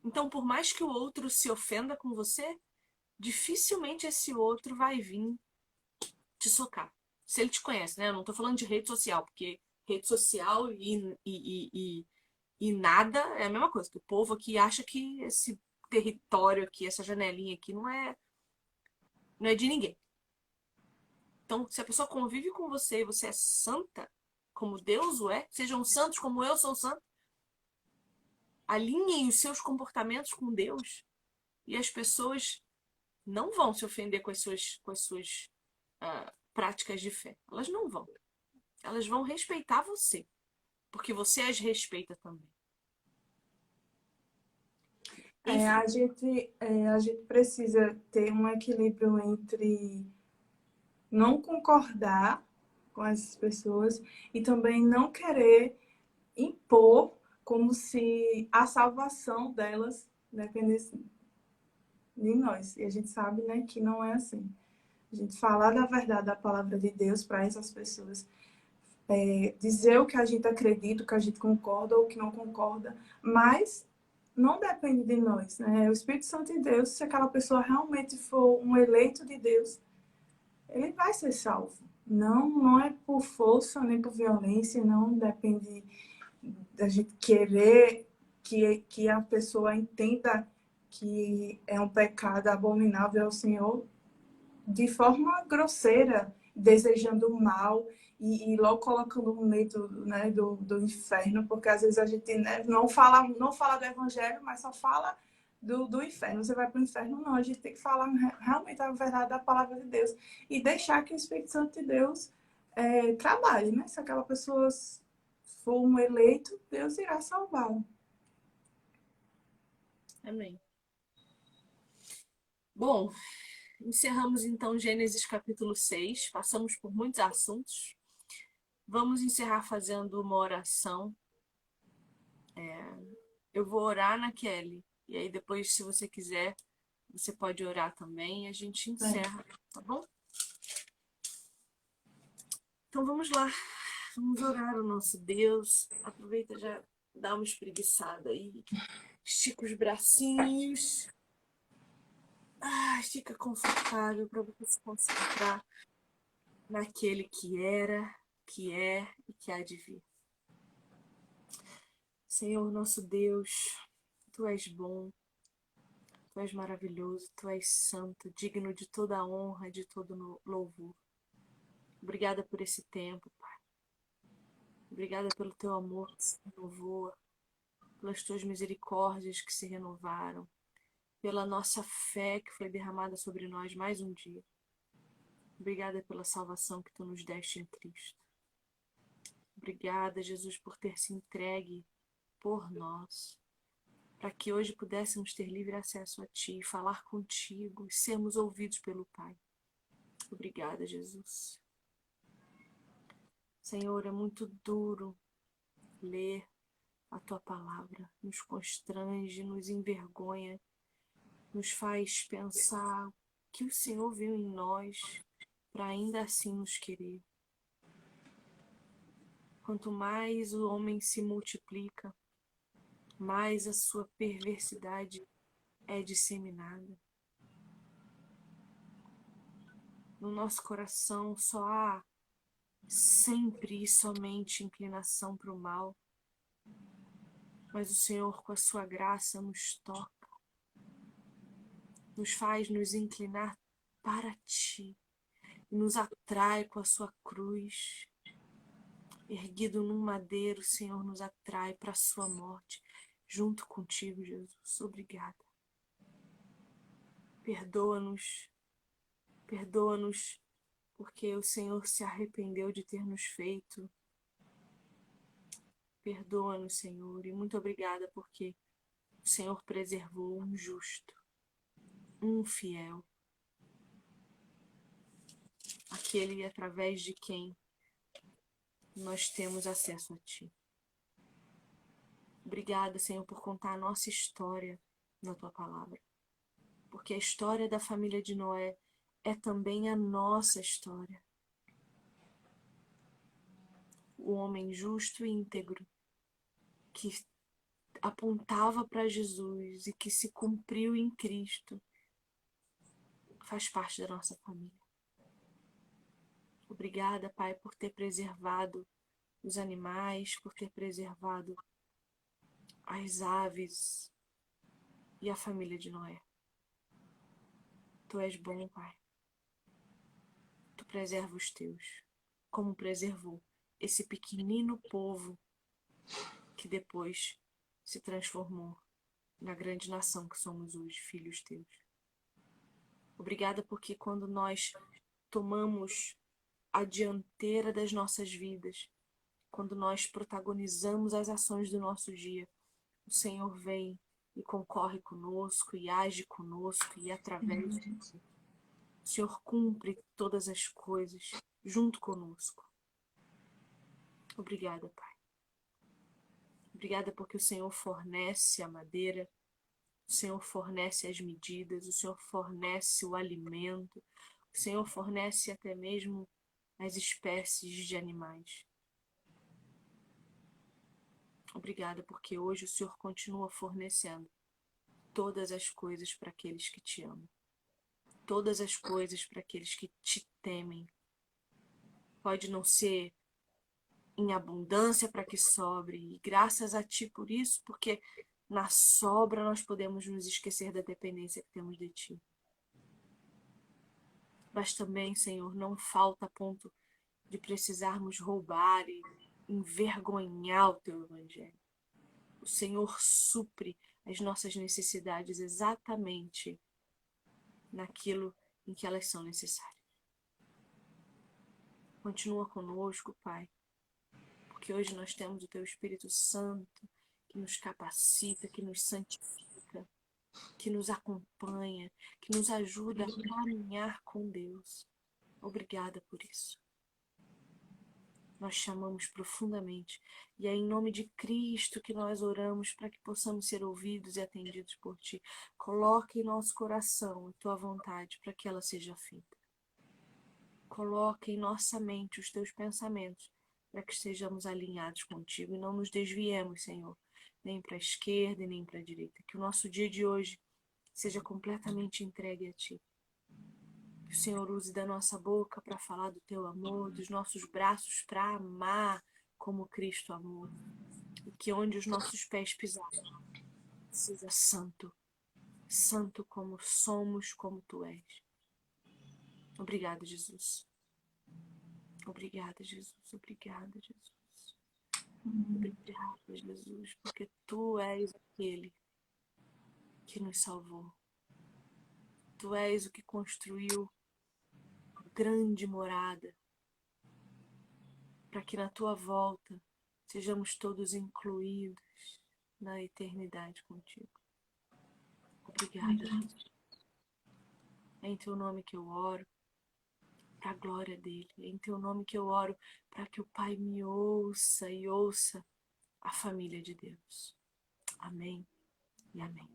Então, por mais que o outro se ofenda com você, dificilmente esse outro vai vir te socar. Se ele te conhece, né? Eu não tô falando de rede social, porque rede social e nada é a mesma coisa. Que o povo aqui acha que esse território aqui, essa janelinha aqui, não é de ninguém. Então, se a pessoa convive com você e você é santa, como Deus o é, sejam santos como eu sou santo, alinhem os seus comportamentos com Deus e as pessoas não vão se ofender com as suas práticas de fé. Elas não vão. Elas vão respeitar você, porque você as respeita também. Enfim, A gente precisa ter um equilíbrio entre não concordar com essas pessoas e também não querer impor como se a salvação delas dependesse de nós. E a gente sabe, né, que não é assim. A gente falar da verdade da palavra de Deus para essas pessoas, dizer o que a gente acredita, o que a gente concorda ou o que não concorda, mas não depende de nós, né? O Espírito Santo de Deus, se aquela pessoa realmente for um eleito de Deus, ele vai ser salvo. Não é por força nem por violência, não depende da gente querer que a pessoa entenda que é um pecado abominável ao Senhor de forma grosseira, desejando o mal e logo colocando no meio do, né, do inferno, porque às vezes a gente, né, não fala do evangelho, mas só fala do inferno. Você vai para o inferno? Não, a gente tem que falar realmente a verdade da palavra de Deus e deixar que o Espírito Santo de Deus trabalhe, né? Se aquela pessoa for um eleito, Deus irá salvá-lo. amém. Bom, encerramos então Gênesis capítulo 6. Passamos por muitos assuntos. Vamos encerrar fazendo uma oração. Eu vou orar na Kelly. E aí depois, se você quiser, você pode orar também e a gente encerra, tá bom? Então vamos lá. Vamos orar ao nosso Deus. Aproveita, já dá uma espreguiçada aí. Estica os bracinhos. Fica confortável para você se concentrar naquele que era, que é e que há de vir. Senhor, nosso Deus, Tu és bom, Tu és maravilhoso, Tu és santo, digno de toda a honra, de todo louvor. Obrigada por esse tempo, Pai. Obrigada pelo Teu amor que se renovou, pelas Tuas misericórdias que se renovaram, pela nossa fé que foi derramada sobre nós mais um dia. Obrigada pela salvação que Tu nos deste em Cristo. Obrigada, Jesus, por ter se entregue por nós, para que hoje pudéssemos ter livre acesso a Ti, falar contigo e sermos ouvidos pelo Pai. Obrigada, Jesus. Senhor, é muito duro ler a Tua palavra, nos constrange, nos envergonha, nos faz pensar que o Senhor viu em nós para ainda assim nos querer. Quanto mais o homem se multiplica, mais a sua perversidade é disseminada. No nosso coração só há sempre e somente inclinação para o mal, mas o Senhor, com a sua graça, nos toca, nos faz nos inclinar para Ti, e nos atrai com a sua cruz. Erguido num madeiro, o Senhor nos atrai para a sua morte, junto contigo, Jesus. Obrigada. Perdoa-nos, perdoa-nos, porque o Senhor se arrependeu de ter nos feito. Perdoa-nos, Senhor, e muito obrigada porque o Senhor preservou um justo, um fiel, aquele através de quem nós temos acesso a Ti. Obrigada, Senhor, por contar a nossa história na Tua palavra, porque a história da família de Noé é também a nossa história. O homem justo e íntegro que apontava para Jesus e que se cumpriu em Cristo faz parte da nossa família. Obrigada, Pai, por ter preservado os animais, por ter preservado as aves e a família de Noé. Tu és bom, Pai. Tu preserva os teus, como preservou esse pequenino povo que depois se transformou na grande nação que somos hoje, filhos teus. Obrigada porque quando nós tomamos a dianteira das nossas vidas, quando nós protagonizamos as ações do nosso dia, o Senhor vem e concorre conosco e age conosco e através de nós. O Senhor cumpre todas as coisas junto conosco. Obrigada, Pai. Obrigada porque o Senhor fornece a madeira, o Senhor fornece as medidas, o Senhor fornece o alimento, o Senhor fornece até mesmo as espécies de animais. Obrigada porque hoje o Senhor continua fornecendo todas as coisas para aqueles que te amam. Todas as coisas para aqueles que te temem. Pode não ser em abundância para que sobre, e graças a Ti por isso, porque na sobra nós podemos nos esquecer da dependência que temos de Ti. Mas também, Senhor, não falta a ponto de precisarmos roubar e envergonhar o Teu Evangelho. O Senhor supre as nossas necessidades exatamente naquilo em que elas são necessárias. Continua conosco, Pai, porque hoje nós temos o Teu Espírito Santo que nos capacita, que nos santifica, que nos acompanha, que nos ajuda a caminhar com Deus. Obrigada por isso. Nós chamamos profundamente e é em nome de Cristo que nós oramos para que possamos ser ouvidos e atendidos por Ti. Coloque em nosso coração a Tua vontade para que ela seja feita. Coloque em nossa mente os Teus pensamentos para que estejamos alinhados contigo e não nos desviemos, Senhor, nem para a esquerda e nem para a direita. Que o nosso dia de hoje seja completamente entregue a Ti. Que o Senhor use da nossa boca para falar do Teu amor, dos nossos braços para amar como Cristo amou. e que onde os nossos pés pisarem seja santo, santo como somos, como tu és. Obrigada, Jesus. Obrigada, Jesus. Obrigada, Jesus. Obrigada, Jesus, porque tu és aquele que nos salvou. Tu és o que construiu a grande morada para que na tua volta sejamos todos incluídos na eternidade contigo. Obrigada, Jesus. É em teu nome que eu oro, para a glória dele. É em teu nome que eu oro, para que o Pai me ouça e ouça a família de Deus. Amém e amém.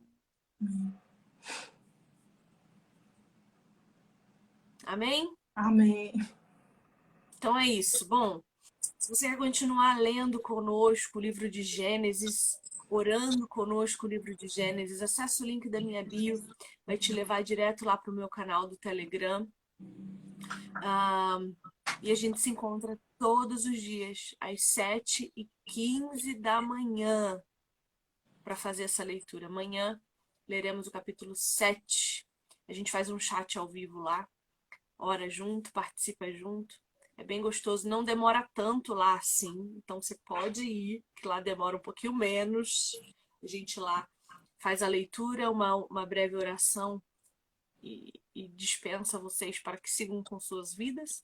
Amém? Amém. Então é isso. Bom, se você quer continuar lendo conosco o livro de Gênesis, orando conosco o livro de Gênesis, acesse o link da minha bio, vai te levar direto lá para o meu canal do Telegram. E a gente se encontra todos os dias, às 7h15 da manhã, para fazer essa leitura. Amanhã leremos o capítulo 7. A gente faz um chat ao vivo lá, ora junto, participa junto. É bem gostoso, não demora tanto lá assim, então você pode ir, que lá demora um pouquinho menos. A gente lá faz a leitura, uma breve oração e dispensa vocês para que sigam com suas vidas.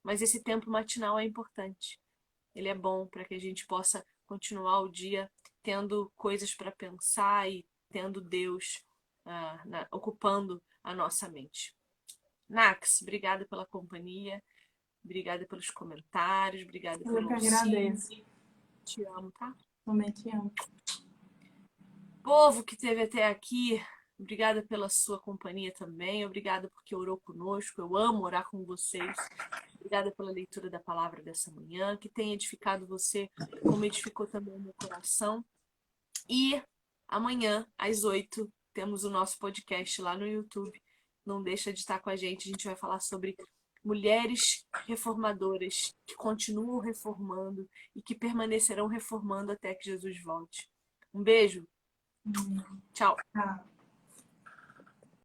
Mas esse tempo matinal é importante. Ele é bom para que a gente possa continuar o dia tendo coisas para pensar e tendo Deus ocupando a nossa mente. Nax, obrigada pela companhia, obrigada pelos comentários, obrigada Eu pelo que auxílio. agradeço. Te amo, tá? Também te amo. Povo que esteve até aqui, obrigada pela sua companhia também, obrigada porque orou conosco, eu amo orar com vocês. Obrigada pela leitura da palavra dessa manhã, que tenha edificado você, como edificou também o meu coração. E amanhã, às 8, temos o nosso podcast lá no YouTube. Não deixa de estar com a gente vai falar sobre mulheres reformadoras que continuam reformando e que permanecerão reformando até que Jesus volte. Um beijo. Tchau. Tá.